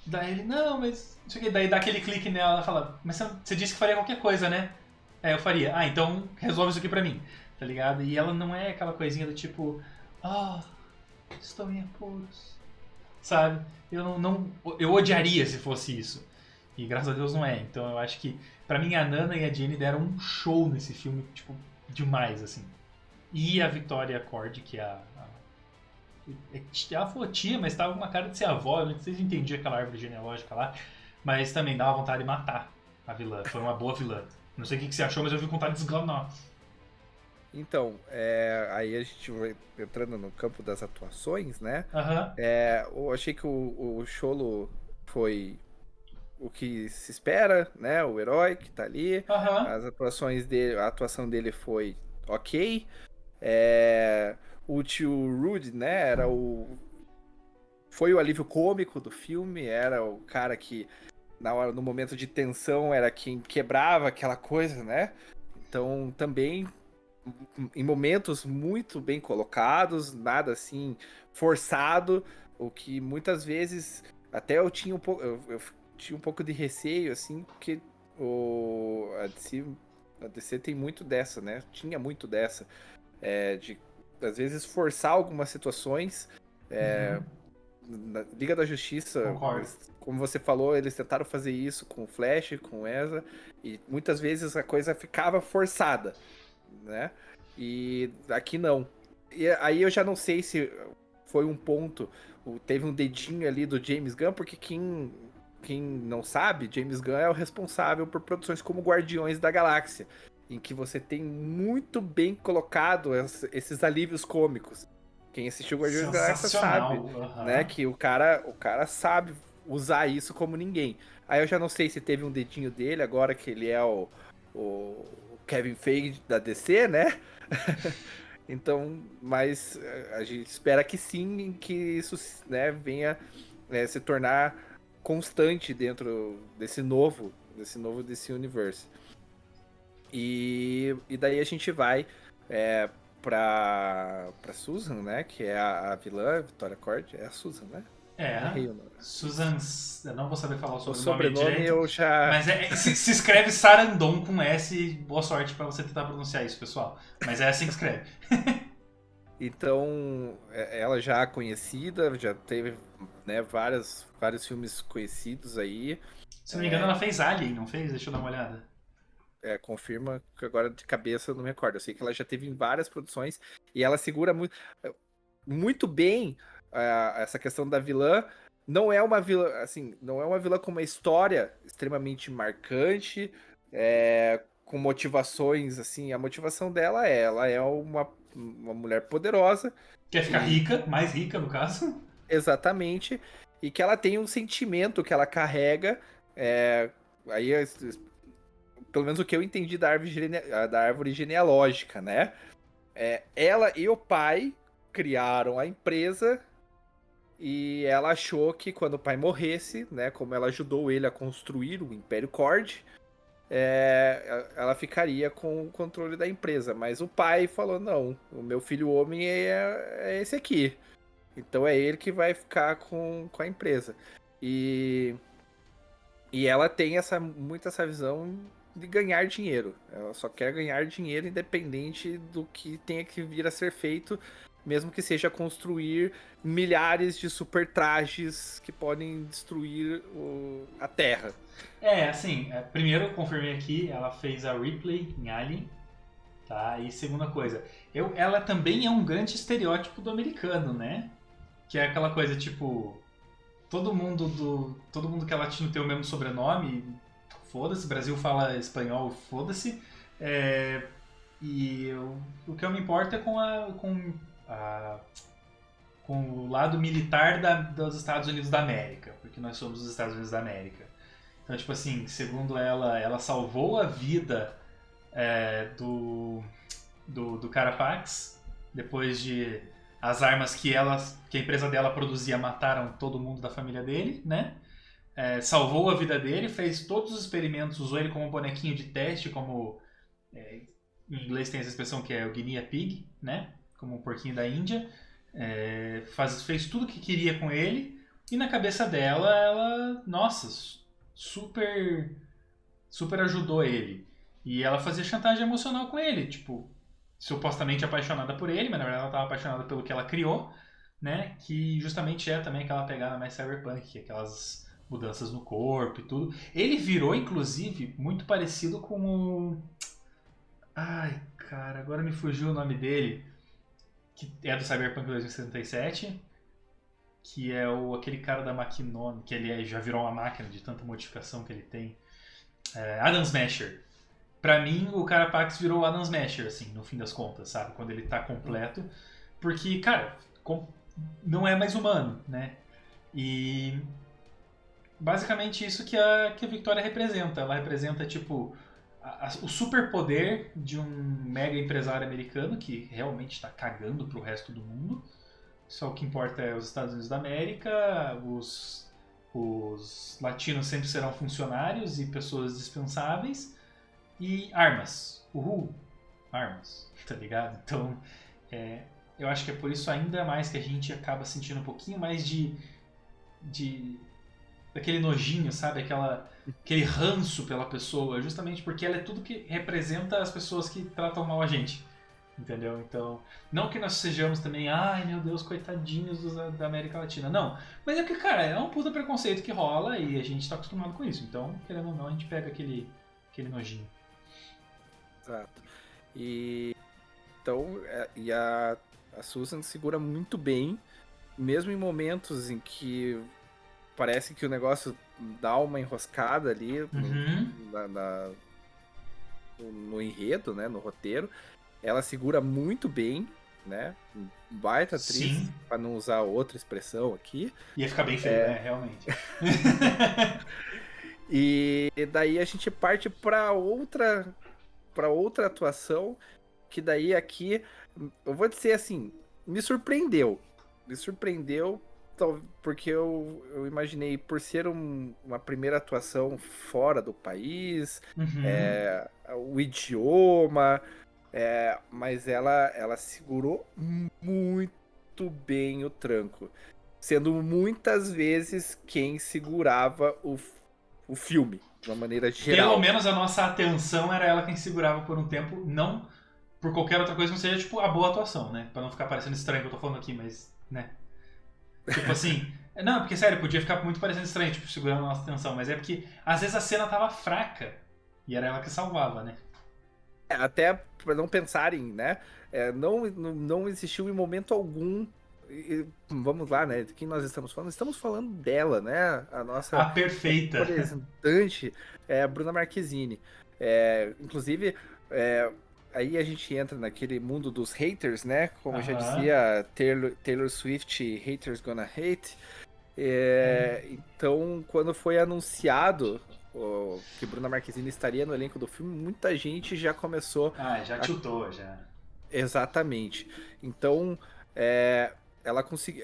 Daí ele, não, mas... Daí dá aquele clique nela, ela fala, mas você disse que faria qualquer coisa, né? Eu faria. Então resolve isso aqui pra mim. tá ligado? E ela não é aquela coisinha do tipo, estou em apuros, sabe? Eu odiaria se fosse isso. E graças a Deus não é. Então eu acho que, pra mim, a Nana e a Jenny deram um show nesse filme, tipo, demais, assim. E a Victoria Cord, que é ela falou tia, mas tava com uma cara de ser avó. Eu não sei se entendia aquela árvore genealógica lá. Mas também dava vontade de matar a vilã. Foi uma boa vilã. Não sei o que você achou, mas eu vi vontade de desgranar. Então, aí a gente vai entrando no campo das atuações, né? Aham. Eu achei que o Cholo foi o que se espera, né? O herói que tá ali. Aham. As atuações dele, a atuação dele foi ok. O tio Rude, né? Foi o alívio cômico do filme. Era o cara que, no momento de tensão, era quem quebrava aquela coisa, né? Então, também em momentos muito bem colocados, nada assim forçado, o que muitas vezes até eu tinha um pouco, eu tinha um pouco de receio, assim, porque a DC tem muito dessa, né? Tinha muito dessa, de às vezes forçar algumas situações. Na Liga da Justiça, Concordo. como você falou, eles tentaram fazer isso com o Flash, com o Ezra, e muitas vezes a coisa ficava forçada, né? E aqui não. E aí eu já não sei se foi um ponto, teve um dedinho ali do James Gunn, porque quem não sabe, James Gunn é o responsável por produções como Guardiões da Galáxia, em que você tem muito bem colocado esses alívios cômicos. Quem assistiu Guardiões da Galáxia sabe, né, que o cara sabe usar isso como ninguém. Aí eu já não sei se teve um dedinho dele, agora que ele é o Kevin Feige da DC, né? Então, mas a gente espera que sim, que isso, né, venha se tornar constante dentro desse novo DC Universe. E daí a gente vai pra Susan, né, que é a vilã, Victoria Cord, é a Susan, né? Errei o nome. Susan, eu não vou saber falar O o sobrenome direito, eu já... mas se escreve Sarandon com S. Boa sorte pra você tentar pronunciar isso, pessoal. Mas é assim que escreve. Então, ela já é conhecida, já teve, né, vários filmes conhecidos aí. Se não me engano, ela fez Alien, não fez? Deixa eu dar uma olhada. Confirma que agora de cabeça eu não me recordo. Eu sei que ela já teve em várias produções e ela segura muito bem essa questão da vilã. Não é uma vilã, assim, não é uma vilã com uma história extremamente marcante, com motivações, assim, a motivação dela ela é uma mulher poderosa. Quer ficar rica, mais rica no caso. Exatamente, e que ela tem um sentimento que ela carrega, aí pelo menos o que eu entendi da árvore genealógica, né? Ela e o pai criaram a empresa e ela achou que quando o pai morresse, né, como ela ajudou ele a construir o Império Cord, ela ficaria com o controle da empresa. Mas o pai falou, não, o meu filho homem é esse aqui. Então é ele que vai ficar com a empresa. E ela tem muito essa visão de ganhar dinheiro. Ela só quer ganhar dinheiro independente do que tenha que vir a ser feito, mesmo que seja construir milhares de super trajes que podem destruir a Terra. Assim, primeiro eu confirmei aqui, ela fez a Ripley em Alien, tá? E segunda coisa, ela também é um grande estereótipo do americano, né? Que é aquela coisa, tipo, todo mundo que é latino tem o mesmo sobrenome, foda-se, Brasil fala espanhol, foda-se. E o que eu me importo é com o lado militar dos Estados Unidos da América, porque nós somos os Estados Unidos da América. Então, tipo assim, segundo ela salvou a vida do Carapax, depois de as armas que a empresa dela produzia mataram todo mundo da família dele, né? Salvou a vida dele, fez todos os experimentos, usou ele como bonequinho de teste, como em inglês tem essa expressão que é o guinea pig, né? Como um porquinho da Índia. Fez tudo o que queria com ele e na cabeça dela, ela, nossa, super ajudou ele. E ela fazia chantagem emocional com ele, tipo, supostamente apaixonada por ele, mas na verdade ela estava apaixonada pelo que ela criou, né? Que justamente é também aquela pegada mais cyberpunk, que é aquelas mudanças no corpo e tudo. Ele virou, inclusive, muito parecido com o... Ai, cara, agora me fugiu o nome dele, que é do Cyberpunk 2077, que é aquele cara da Maquinone, que ele já virou uma máquina de tanta modificação que ele tem. Adam Smasher. Pra mim, o Carapax virou o Adam Smasher, assim, no fim das contas, sabe? Quando ele tá completo. Porque, cara, não é mais humano, né? E basicamente isso que a Victoria representa. Ela representa, tipo, o superpoder de um mega empresário americano que realmente está cagando pro resto do mundo. Só o que importa é os Estados Unidos da América, os latinos sempre serão funcionários e pessoas dispensáveis. E armas. Uhul. Armas. Tá ligado? Então, eu acho que é por isso ainda mais que a gente acaba sentindo um pouquinho mais daquele nojinho, sabe? Aquele ranço pela pessoa, justamente porque ela é tudo que representa as pessoas que tratam mal a gente. Entendeu? Então, não que nós sejamos também, ai meu Deus, coitadinhos da América Latina. Não. Mas é que, cara, é um puta preconceito que rola e a gente tá acostumado com isso. Então, querendo ou não, a gente pega aquele nojinho. Exato. E então, a Susan segura muito bem, mesmo em momentos em que parece que o negócio dá uma enroscada ali no enredo, né, no roteiro. Ela segura muito bem, né? Baita atriz, para não usar outra expressão aqui. Ia ficar bem feio, né? Realmente. E daí a gente parte para outra atuação, que daí aqui, eu vou dizer assim, me surpreendeu. Porque eu imaginei, por ser uma primeira atuação fora do país, o idioma... mas ela segurou muito bem o tranco, sendo muitas vezes quem segurava o filme, de uma maneira geral. Pelo menos a nossa atenção era ela quem segurava por um tempo, não por qualquer outra coisa, não seja tipo a boa atuação, né? Pra não ficar parecendo estranho que eu tô falando aqui, mas, né? Tipo assim, não, porque sério, podia ficar muito parecendo estranho, tipo, segurando a nossa atenção, mas é porque às vezes a cena tava fraca e era ela que salvava, né? Até para não pensarem, né? Não existiu em momento algum. Vamos lá, né? De quem nós estamos falando? Estamos falando dela, né? A nossa perfeita representante é a Bruna Marquezine. Inclusive, aí a gente entra naquele mundo dos haters, né? Como já dizia Taylor Swift, haters gonna hate. Então, quando foi anunciado que Bruna Marquezine estaria no elenco do filme, muita gente já começou... já tiltou, já. Exatamente. Então, ela conseguiu...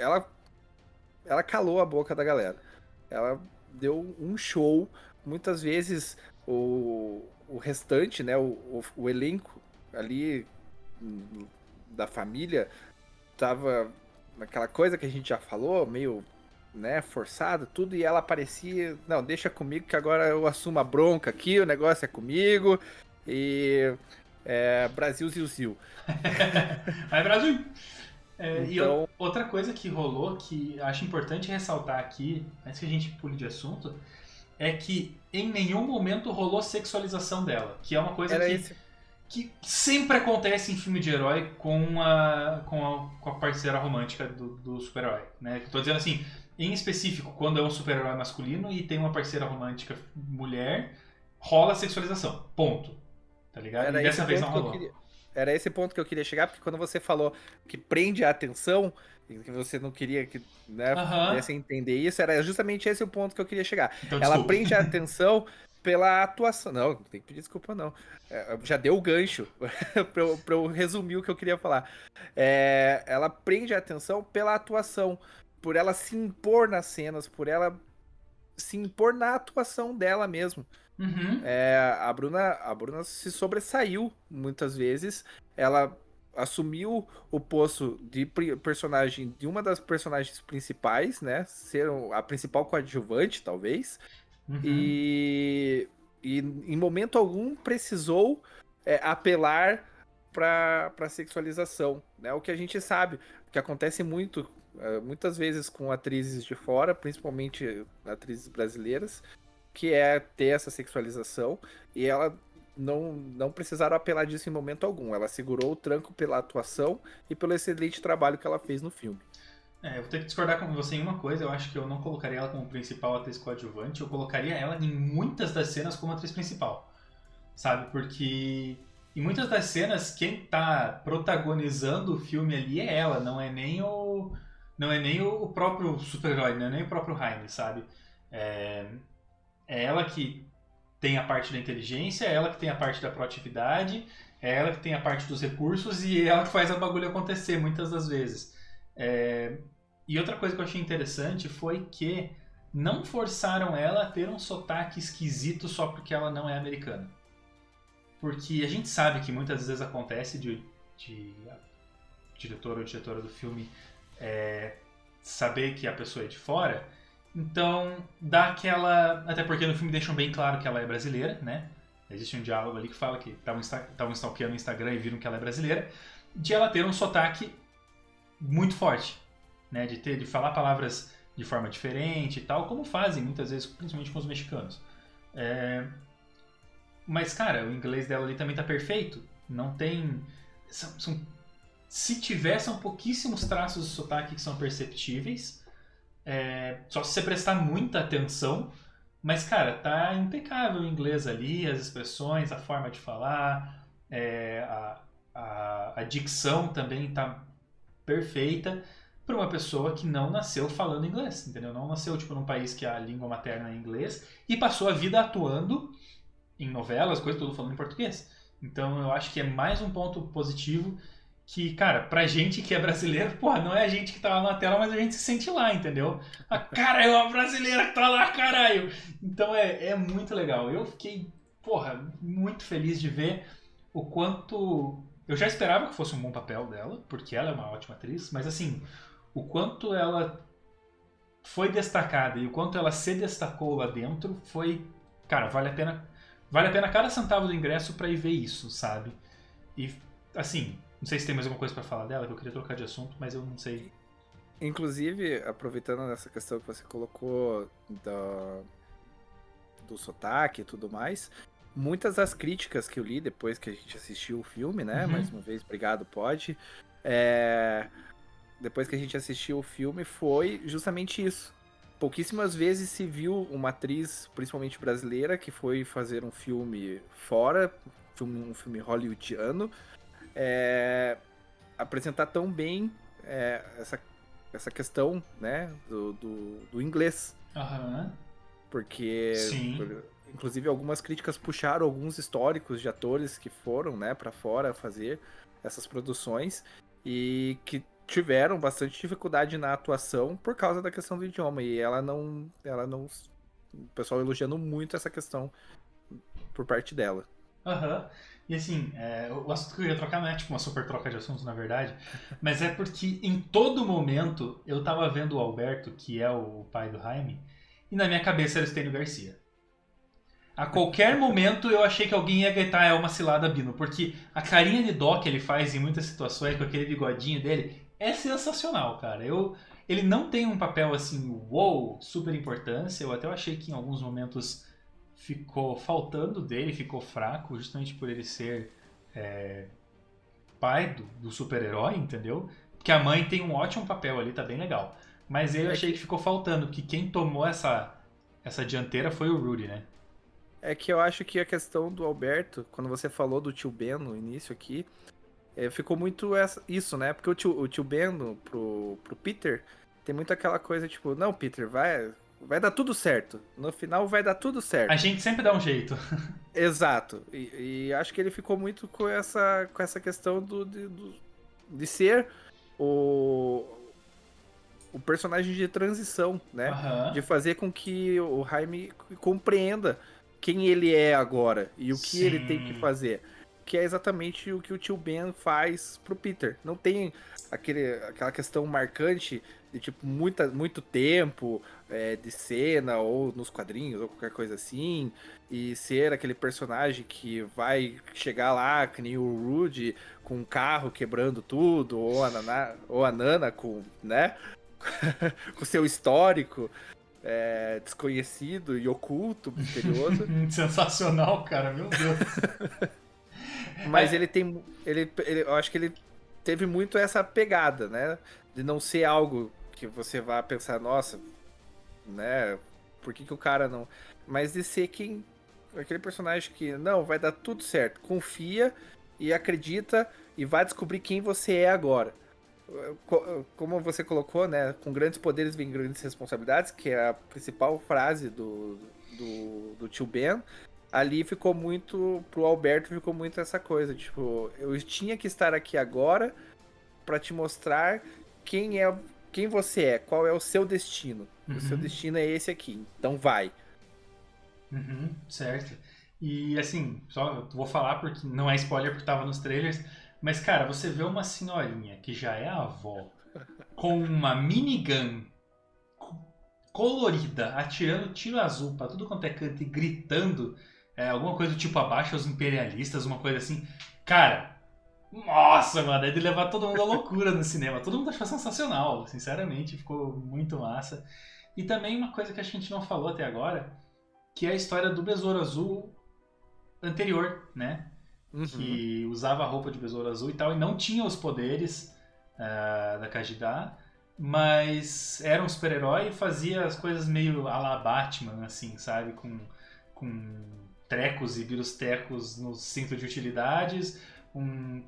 Ela calou a boca da galera. Ela deu um show. Muitas vezes, o restante, né, o elenco ali da família tava naquela coisa que a gente já falou, meio... né, forçada, tudo, e ela aparecia, não, deixa comigo que agora eu assumo a bronca aqui, o negócio é comigo, e Brasil, Zil. Vai, Brasil! Então... E outra coisa que rolou, que acho importante ressaltar aqui, antes que a gente pule de assunto, é que em nenhum momento rolou sexualização dela, que é uma coisa que sempre acontece em filme de herói com a parceira romântica do super-herói, né? Tô dizendo assim, em específico, quando é um super-herói masculino e tem uma parceira romântica mulher, rola sexualização. Ponto. Tá ligado? E dessa vez não rolou. Era esse ponto que eu queria chegar, porque quando você falou que prende a atenção, que você não queria que, né, pudesse entender isso, era justamente esse o ponto que eu queria chegar. Então, ela prende a atenção pela atuação. Não tem que pedir desculpa, não. Já deu o gancho pra eu resumir o que eu queria falar. Ela prende a atenção pela atuação, por ela se impor nas cenas, por ela se impor na atuação dela mesmo. A Bruna se sobressaiu muitas vezes. Ela assumiu o posto de personagem, de uma das personagens principais, né? Ser a principal coadjuvante, talvez. E em momento algum precisou apelar para sexualização, né? O que a gente sabe, que acontece muitas vezes com atrizes de fora, principalmente atrizes brasileiras, que é ter essa sexualização, e ela não precisaram apelar disso em momento algum. Ela segurou o tranco pela atuação e pelo excelente trabalho que ela fez no filme. Eu vou ter que discordar com você em uma coisa. Eu acho que eu não colocaria ela como principal atriz coadjuvante. Eu colocaria ela em muitas das cenas como atriz principal. Sabe? Porque em muitas das cenas, quem tá protagonizando o filme ali é ela. Não é nem o próprio super-herói, não é nem o próprio Jaime, sabe? É ela que tem a parte da inteligência, é ela que tem a parte da proatividade, é ela que tem a parte dos recursos e é ela que faz a bagulho acontecer muitas das vezes. E outra coisa que eu achei interessante foi que não forçaram ela a ter um sotaque esquisito só porque ela não é americana. Porque a gente sabe que muitas vezes acontece de diretor ou diretora do filme saber que a pessoa é de fora. Então, dá aquela... Até porque no filme deixam bem claro que ela é brasileira, né? Existe um diálogo ali que fala que estavam stalkeando no Instagram e viram que ela é brasileira. De ela ter um sotaque muito forte, né? De falar palavras de forma diferente e tal, como fazem muitas vezes, principalmente com os mexicanos. Mas, cara, o inglês dela ali também tá perfeito. Não tem... Se tiver, são pouquíssimos traços de sotaque que são perceptíveis. Só se você prestar muita atenção. Mas, cara, tá impecável o inglês ali, as expressões, a forma de falar, a dicção também tá perfeita para uma pessoa que não nasceu falando inglês, entendeu? Não nasceu tipo num país que a língua materna é inglês e passou a vida atuando em novelas, coisas tudo falando em português. Então eu acho que é mais um ponto positivo que, cara, pra gente que é brasileiro, porra, não é a gente que tá lá na tela, mas a gente se sente lá, entendeu? Cara, é uma brasileira que tá lá, caralho! Então é muito legal. Eu fiquei, porra, muito feliz de ver o quanto... Eu já esperava que fosse um bom papel dela, porque ela é uma ótima atriz, mas assim, o quanto ela foi destacada e o quanto ela se destacou lá dentro foi... Cara, vale a pena cada centavo do ingresso pra ir ver isso, sabe? E, assim, não sei se tem mais alguma coisa pra falar dela, que eu queria trocar de assunto, mas eu não sei. Inclusive, aproveitando essa questão que você colocou do sotaque e tudo mais, muitas das críticas que eu li depois que a gente assistiu o filme, né? Uhum. Mais uma vez, obrigado, Pod. Depois que a gente assistiu o filme, foi justamente isso. Pouquíssimas vezes se viu uma atriz, principalmente brasileira, que foi fazer um filme fora, um filme hollywoodiano, apresentar tão bem essa questão, né, do inglês. Aham. Porque, Sim. inclusive, algumas críticas puxaram alguns históricos de atores que foram, né, para fora fazer essas produções e que tiveram bastante dificuldade na atuação por causa da questão do idioma. E ela não... O pessoal elogiando muito essa questão por parte dela. Aham. E assim, o assunto que eu ia trocar não é tipo uma super troca de assuntos, na verdade, mas é porque em todo momento eu tava vendo o Alberto, que é o pai do Jaime, e na minha cabeça era o Estênio Garcia. A qualquer momento eu achei que alguém ia gritar uma cilada Bino, porque a carinha de dó que ele faz em muitas situações, com aquele bigodinho dele, é sensacional, cara. Ele não tem um papel assim, uou, super importância. Eu até achei que em alguns momentos ficou faltando dele, ficou fraco, justamente por ele ser pai do super-herói, entendeu? Porque a mãe tem um ótimo papel ali, tá bem legal. Mas eu achei que ficou faltando, que quem tomou essa dianteira foi o Rudy, né? É que eu acho que a questão do Alberto, quando você falou do tio Ben no início aqui, ficou muito isso, né? Porque o tio Ben pro Peter tem muito aquela coisa tipo, não, Peter, vai dar tudo certo. No final vai dar tudo certo. A gente sempre dá um jeito. Exato. E acho que ele ficou muito com essa questão de ser o personagem de transição, né? Aham. De fazer com que o Jaime compreenda quem ele é agora e o que ele tem que fazer. que é exatamente o que o tio Ben faz pro Peter. Não tem aquela questão marcante de tipo muito tempo de cena ou nos quadrinhos ou qualquer coisa assim, e ser aquele personagem que vai chegar lá que nem o Rudy com um carro quebrando tudo, ou a Nana com, né, com seu histórico desconhecido e oculto, misterioso. Sensacional, cara, meu Deus. Mas eu acho que ele teve muito essa pegada, né? De não ser algo que você vá pensar, nossa, né? Por que o cara não... Mas de ser aquele personagem que, não, vai dar tudo certo. Confia e acredita e vai descobrir quem você é agora. Como você colocou, né? Com grandes poderes vem grandes responsabilidades, que é a principal frase do tio Ben. Ali ficou muito, pro Alberto ficou muito essa coisa, tipo, eu tinha que estar aqui agora pra te mostrar quem você é, qual é o seu destino. O seu destino é esse aqui, então vai. Certo. E assim, só vou falar porque não é spoiler porque tava nos trailers, mas cara, você vê uma senhorinha que já é avó com uma minigun colorida, atirando tiro azul pra tudo quanto é canto e gritando alguma coisa do tipo abaixa os imperialistas, uma coisa assim. Cara, nossa, mano, é de levar todo mundo à loucura no cinema. Todo mundo achou sensacional, sinceramente, ficou muito massa. E também uma coisa que a gente não falou até agora, que é a história do Besouro Azul anterior, né? Que usava a roupa de Besouro Azul e tal, e não tinha os poderes da Kajida, mas era um super-herói e fazia as coisas meio à la Batman, assim, sabe? Com trecos e virus-tecos no cinto de utilidades, um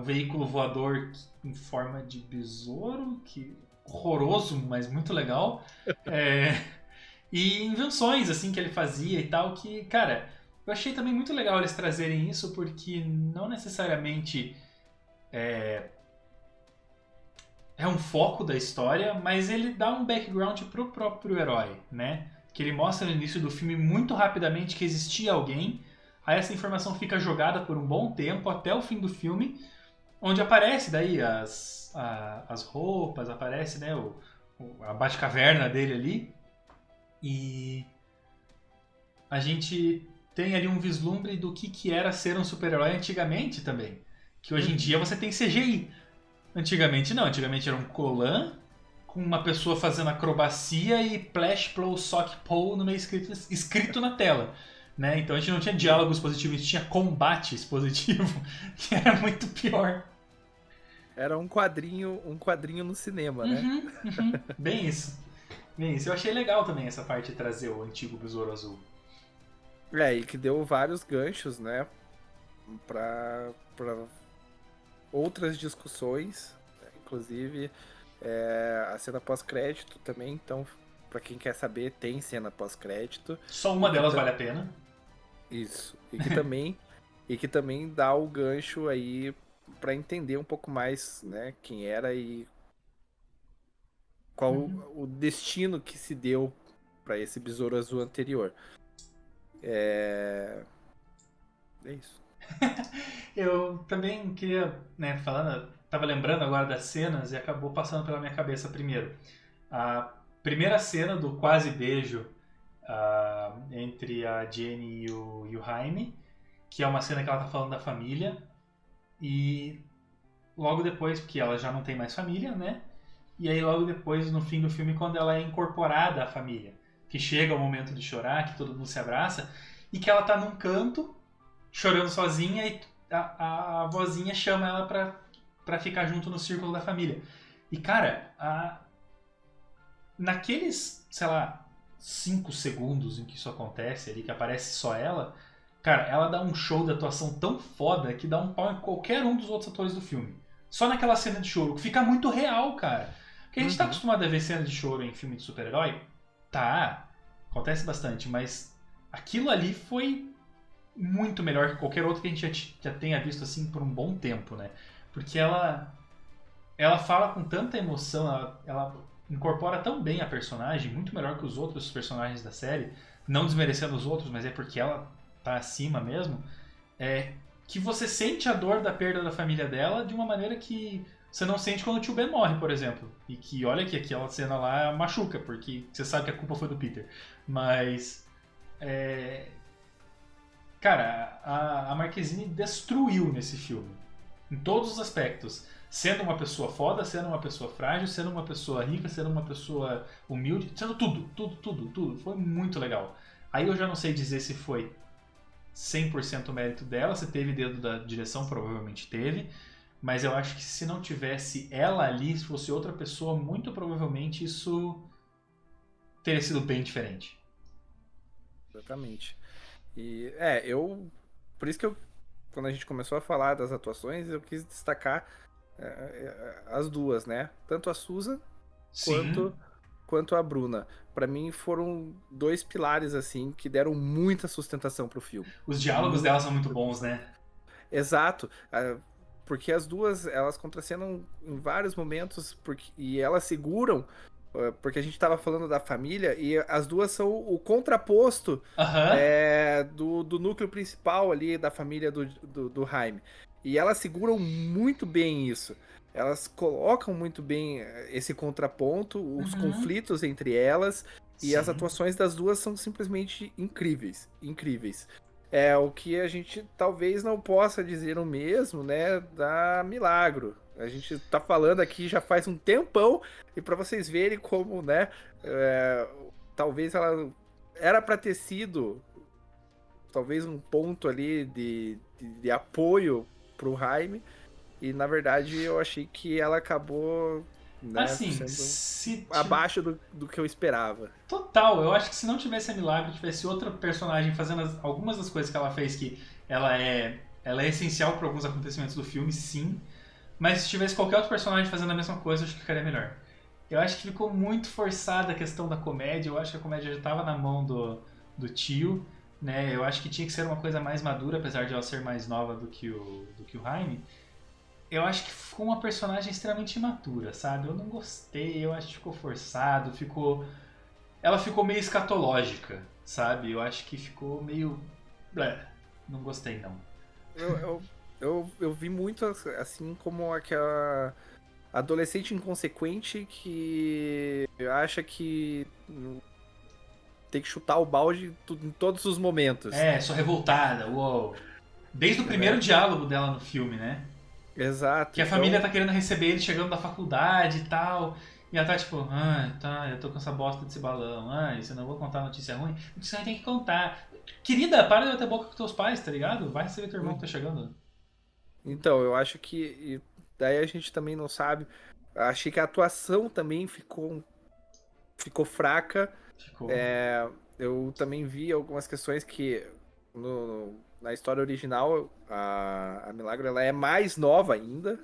veículo voador em forma de besouro, que horroroso, mas muito legal. E invenções assim que ele fazia e tal, que, cara, eu achei também muito legal eles trazerem isso, porque não necessariamente é um foco da história, mas ele dá um background pro próprio herói, né? Que ele mostra no início do filme muito rapidamente que existia alguém, aí essa informação fica jogada por um bom tempo até o fim do filme, onde aparece daí as roupas, aparece, né, a Batcaverna dele ali, e a gente tem ali um vislumbre do que era ser um super-herói antigamente também, que hoje em dia você tem CGI. Antigamente não, antigamente era um Colan com uma pessoa fazendo acrobacia e Plash, Plow, Sock, Pull no meio escrito na tela. Né? Então a gente não tinha diálogo expositivo, a gente tinha combate expositivo, que era muito pior. Era um quadrinho no cinema, né? Bem isso. Bem isso. Eu achei legal também essa parte de trazer o antigo Besouro Azul. E que deu vários ganchos, né? Pra outras discussões, inclusive a cena pós-crédito também, então pra quem quer saber, tem cena pós-crédito. Só uma delas vale a pena. Isso, e que também dá o gancho aí pra entender um pouco mais, né, quem era e qual o destino que se deu pra esse Besouro Azul anterior. É isso. Eu também queria, né, tava lembrando agora das cenas e acabou passando pela minha cabeça primeiro. A primeira cena do quase beijo entre a Jenny e o Jaime, que é uma cena que ela tá falando da família, e logo depois, porque ela já não tem mais família, né? E aí logo depois, no fim do filme, quando ela é incorporada à família, que chega o momento de chorar, que todo mundo se abraça, e que ela tá num canto, chorando sozinha, e a vozinha chama ela pra ficar junto no círculo da família. E cara, naqueles, sei lá, 5 segundos em que isso acontece ali, que aparece só ela, cara, ela dá um show de atuação tão foda que dá um pau em qualquer um dos outros atores do filme. Só naquela cena de choro, que fica muito real, cara. Porque a gente tá acostumado a ver cena de choro em filme de super-herói. Tá, acontece bastante, mas aquilo ali foi muito melhor que qualquer outro que a gente já tenha visto assim por um bom tempo, né? Porque ela fala com tanta emoção, ela incorpora tão bem a personagem, muito melhor que os outros personagens da série, não desmerecendo os outros, mas é porque ela tá acima mesmo, que você sente a dor da perda da família dela de uma maneira que você não sente quando o tio Ben morre, por exemplo. E que olha que aquela cena lá machuca, porque você sabe que a culpa foi do Peter. Mas. Cara, a Marquezine destruiu nesse filme. Em todos os aspectos. Sendo uma pessoa foda, sendo uma pessoa frágil, sendo uma pessoa rica, sendo uma pessoa humilde, sendo tudo. Foi muito legal. Aí eu já não sei dizer se foi 100% mérito dela, se teve dedo da direção, provavelmente teve. Mas eu acho que se não tivesse ela ali, se fosse outra pessoa, muito provavelmente isso teria sido bem diferente. Exatamente. E por isso que quando a gente começou a falar das atuações, eu quis destacar as duas, né? Tanto a Susan quanto a Bruna. Pra mim foram dois pilares assim que deram muita sustentação pro filme. Os diálogos delas são muito bons, né? Exato. Porque as duas, elas contracenam em vários momentos e elas seguram, porque a gente tava falando da família, e as duas são o contraposto do núcleo principal ali da família do Jaime. E elas seguram muito bem isso. Elas colocam muito bem esse contraponto, os conflitos entre elas, e as atuações das duas são simplesmente incríveis. É o que a gente talvez não possa dizer o mesmo, né, da Milagro. A gente tá falando aqui já faz um tempão, e para vocês verem como, né, talvez ela era para ter sido talvez um ponto ali de apoio pro Jaime, e na verdade eu achei que ela acabou, né, sendo abaixo do que eu esperava. Total, eu acho que se não tivesse a Milagro, tivesse outra personagem fazendo algumas das coisas que ela fez, que ela é essencial para alguns acontecimentos do filme, sim. Mas se tivesse qualquer outro personagem fazendo a mesma coisa, eu acho que ficaria melhor. Eu acho que ficou muito forçada a questão da comédia. Eu acho que a comédia já estava na mão do tio, né? Eu acho que tinha que ser uma coisa mais madura, apesar de ela ser mais nova do que o Jaime. Eu acho que ficou uma personagem extremamente imatura, sabe? Eu não gostei, eu acho que ficou forçado, ela ficou meio escatológica, sabe? Eu acho que ficou meio... não gostei, não. Eu vi muito assim como aquela adolescente inconsequente que acha que tem que chutar o balde em todos os momentos. Sou revoltada, uou. Desde o primeiro diálogo dela no filme, né? Exato. Que a família tá querendo receber ele chegando da faculdade e tal. E ela tá tipo, eu tô com essa bosta desse balão. Isso eu não vou contar notícia ruim. Notícia ruim tem que contar. Querida, para de bater boca com teus pais, tá ligado? Vai receber teu irmão que tá chegando. Então, eu acho que... Daí a gente também não sabe. Achei que a atuação também ficou fraca. Eu também vi algumas questões que na história original a Milagro ela é mais nova ainda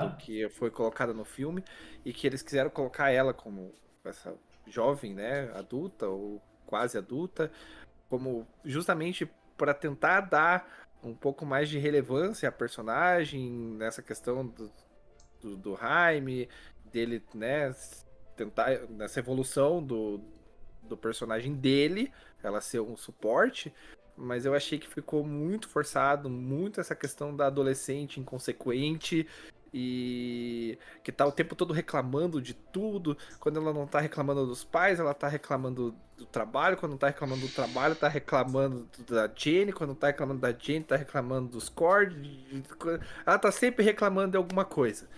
do que foi colocada no filme, e que eles quiseram colocar ela como essa jovem, né, adulta ou quase adulta, como justamente para tentar dar um pouco mais de relevância à personagem nessa questão do Jaime, dele, né, tentar nessa evolução do personagem dele, ela ser um suporte. Mas eu achei que ficou muito forçado, muito essa questão da adolescente inconsequente e que tá o tempo todo reclamando de tudo. Quando ela não tá reclamando dos pais, ela tá reclamando do trabalho. Quando não tá reclamando do trabalho, tá reclamando da Jenny. Quando não tá reclamando da Jenny, tá reclamando dos Cord. Ela tá sempre reclamando de alguma coisa.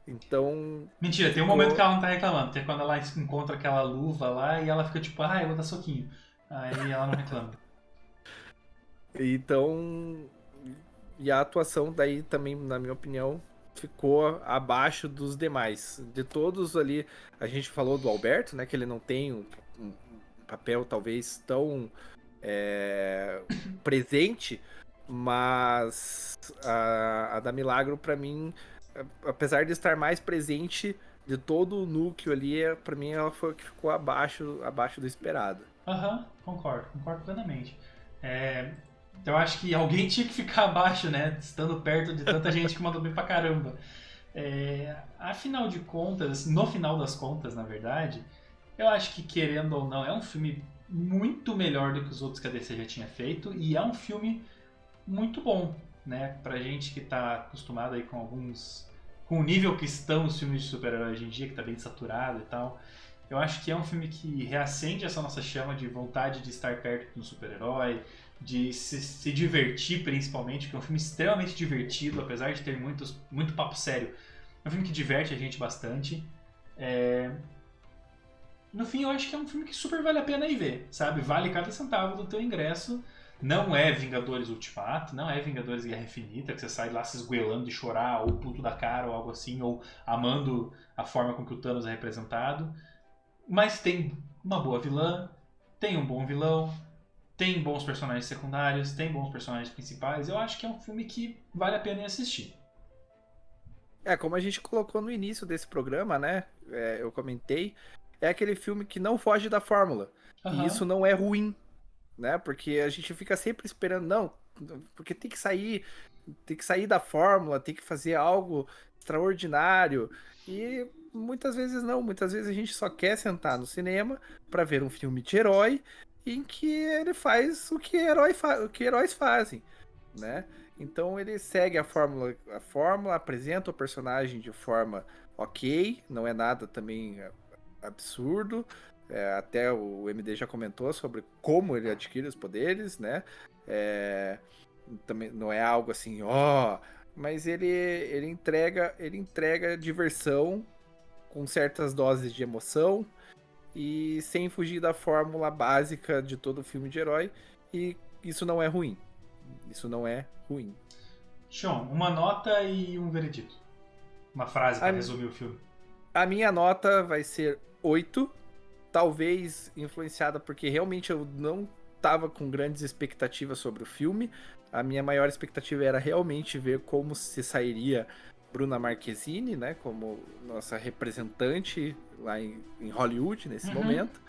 Então... Mentira, tem um momento que ela não tá reclamando. Tem quando ela encontra aquela luva lá e ela fica tipo, eu vou dar soquinho. Aí ela não reclama. Então, e a atuação daí também, na minha opinião, ficou abaixo dos demais. De todos ali, a gente falou do Alberto, né, que ele não tem um papel talvez tão presente, mas a da Milagro, pra mim, apesar de estar mais presente de todo o núcleo ali, pra mim ela foi a que ficou abaixo do esperado. Concordo plenamente. Eu acho que alguém tinha que ficar abaixo, né? Estando perto de tanta gente que mandou bem pra caramba. Afinal de contas, no final das contas, na verdade, eu acho que, querendo ou não, é um filme muito melhor do que os outros que a DC já tinha feito, e é um filme muito bom, né? Pra gente que tá acostumado aí com o nível que estão os filmes de super-herói hoje em dia, que tá bem saturado e tal. Eu acho que é um filme que reacende essa nossa chama de vontade de estar perto de um super-herói, de se divertir principalmente, porque é um filme extremamente divertido, apesar de ter muito papo sério. É um filme que diverte a gente bastante. No fim, eu acho que é um filme que super vale a pena ir ver, sabe? Vale cada centavo do teu ingresso. Não é Vingadores Ultimato, não é Vingadores Guerra Infinita, que você sai lá se esgoelando de chorar, ou puto da cara, ou algo assim, ou amando a forma com que o Thanos é representado. Mas tem uma boa vilã, tem um bom vilão, tem bons personagens secundários, tem bons personagens principais. Eu acho que é um filme que vale a pena ir assistir. Como a gente colocou no início desse programa, né? Eu comentei, é aquele filme que não foge da fórmula. E isso não é ruim, né? Porque a gente fica sempre esperando, não, porque tem que sair da fórmula, tem que fazer algo extraordinário. E muitas vezes não, muitas vezes a gente só quer sentar no cinema para ver um filme de herói em que ele faz o que heróis fazem, né? Então ele segue a fórmula, apresenta o personagem de forma ok, não é nada também absurdo. Até o MD já comentou sobre como ele adquire os poderes, né? Também não é algo assim, mas ele entrega diversão com certas doses de emoção e sem fugir da fórmula básica de todo filme de herói. E isso não é ruim. Isso não é ruim. Sean, uma nota e um veredito. Uma frase para resumir o filme. A minha nota vai ser 8. Talvez influenciada porque realmente eu não estava com grandes expectativas sobre o filme. A minha maior expectativa era realmente ver como se sairia Bruna Marquezine, né, como nossa representante lá em Hollywood nesse momento.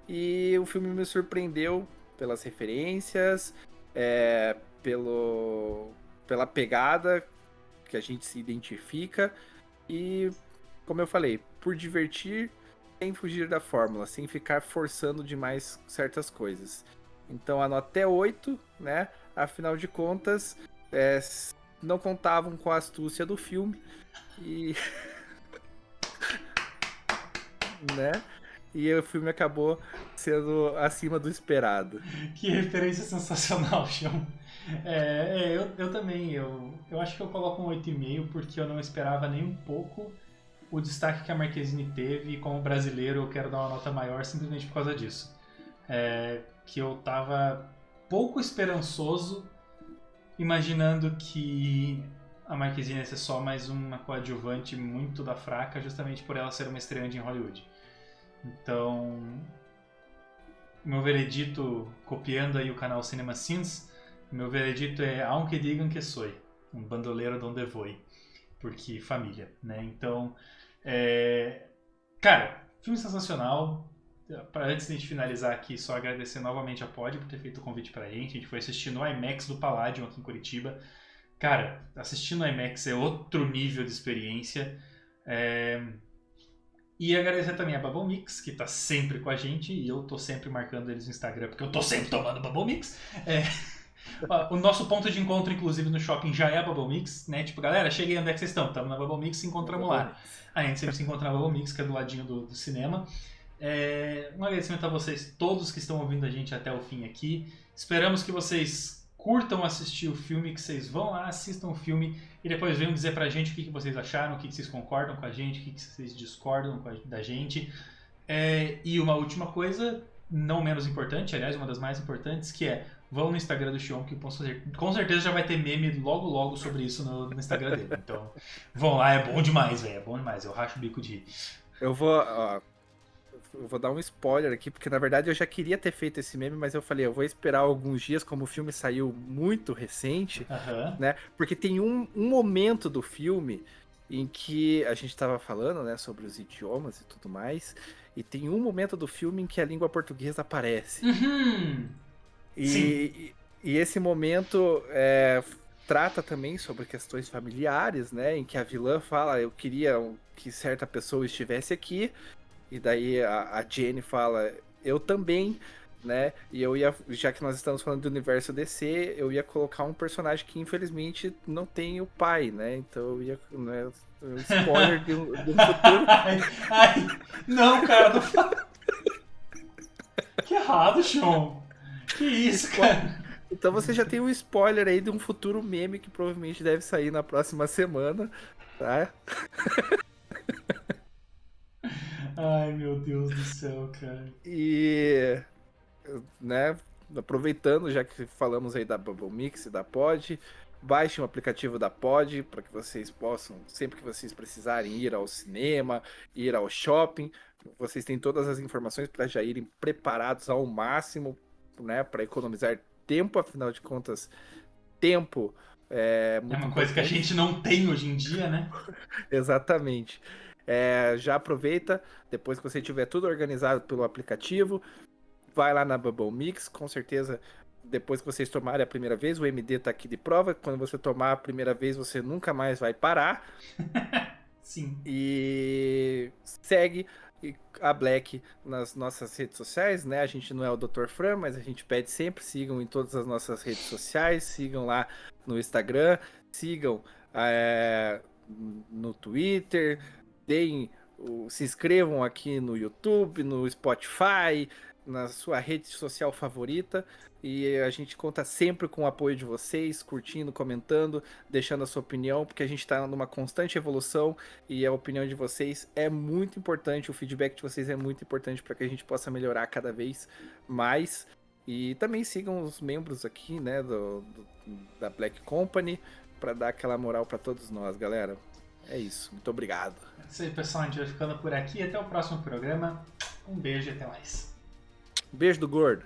E o filme me surpreendeu pelas referências, pela pegada que a gente se identifica e, como eu falei, por divertir sem fugir da fórmula, sem ficar forçando demais certas coisas. Então a nota é 8, né? Afinal de contas, não contavam com a astúcia do filme e né? E o filme acabou sendo acima do esperado. Que referência sensacional, Chão. Eu também, eu acho que eu coloco um 8,5 porque eu não esperava nem um pouco o destaque que a Marquezine teve, e como brasileiro eu quero dar uma nota maior simplesmente por causa disso. Que eu tava pouco esperançoso, imaginando que a Marquezine ia ser só mais uma coadjuvante muito da fraca, justamente por ela ser uma estreante em Hollywood. Então, meu veredito, copiando aí o canal Cinema Sins, meu veredito é aunque digam que soy, um bandoleiro donde voy, porque família, né? Então, cara, filme sensacional. Antes de a gente finalizar aqui, só agradecer novamente a Pod por ter feito o convite pra gente. A gente foi assistir no IMAX do Palladium aqui em Curitiba. Cara, assistir no IMAX é outro nível de experiência. E agradecer também a Bubble Mix, que tá sempre com a gente, e eu tô sempre marcando eles no Instagram, porque eu tô sempre tomando Bubble Mix. O nosso ponto de encontro, inclusive, no shopping já é a Bubble Mix, né? Tipo, galera, cheguei, onde é que vocês estão? Estamos na Bubble Mix, se encontramos lá. A gente sempre se encontra na Bubble Mix, que é do ladinho do cinema. Um agradecimento a vocês todos que estão ouvindo a gente até o fim aqui. Esperamos que vocês curtam assistir o filme, que vocês vão lá, assistam o filme e depois venham dizer pra gente o que vocês acharam, o que vocês concordam com a gente, o que vocês discordam da gente. E uma última coisa, não menos importante, aliás, uma das mais importantes, que vão no Instagram do Xion, que com certeza já vai ter meme logo sobre isso no Instagram dele. Então, vão lá, é bom demais, velho, é bom demais, eu racho o bico de rir. Eu vou dar um spoiler aqui, porque na verdade eu já queria ter feito esse meme, mas eu falei, eu vou esperar alguns dias, como o filme saiu muito recente, né? Porque tem um momento do filme em que a gente estava falando, né, sobre os idiomas e tudo mais, e tem um momento do filme em que a língua portuguesa aparece. E esse momento trata também sobre questões familiares, né? Em que a vilã fala, eu queria que certa pessoa estivesse aqui. E daí a Jenny fala, eu também, né? E eu ia, já que nós estamos falando do universo DC, eu ia colocar um personagem que infelizmente não tem o pai, né? Então eu ia, né, um spoiler de um futuro. Ai, não, cara, não fala. Que errado, Sean. Que isso, cara. Então você já tem um spoiler aí de um futuro meme que provavelmente deve sair na próxima semana, tá? Ai, meu Deus do céu, cara. E, né, aproveitando, já que falamos aí da Bubble Mix e da Pod, baixem o aplicativo da Pod para que vocês possam, sempre que vocês precisarem ir ao cinema, ir ao shopping, vocês têm todas as informações para já irem preparados ao máximo, né, para economizar tempo, afinal de contas, tempo é muito uma coisa que a gente não tem hoje em dia, né? Exatamente. Já aproveita, depois que você tiver tudo organizado pelo aplicativo, vai lá na Bubble Mix, com certeza, depois que vocês tomarem a primeira vez, o MD tá aqui de prova, quando você tomar a primeira vez, você nunca mais vai parar. Sim. E segue a Black nas nossas redes sociais, né? A gente não é o Dr. Fran, mas a gente pede sempre, sigam em todas as nossas redes sociais, sigam lá no Instagram, sigam no Twitter, se inscrevam aqui no YouTube, no Spotify, na sua rede social favorita, e a gente conta sempre com o apoio de vocês, curtindo, comentando, deixando a sua opinião, porque a gente está numa constante evolução e a opinião de vocês é muito importante, o feedback de vocês é muito importante para que a gente possa melhorar cada vez mais. E também sigam os membros aqui, né, da Black Company, para dar aquela moral para todos nós, galera. É isso, muito obrigado. É isso aí, pessoal, a gente vai ficando por aqui, até o próximo programa. Um beijo e até mais. Beijo do gordo.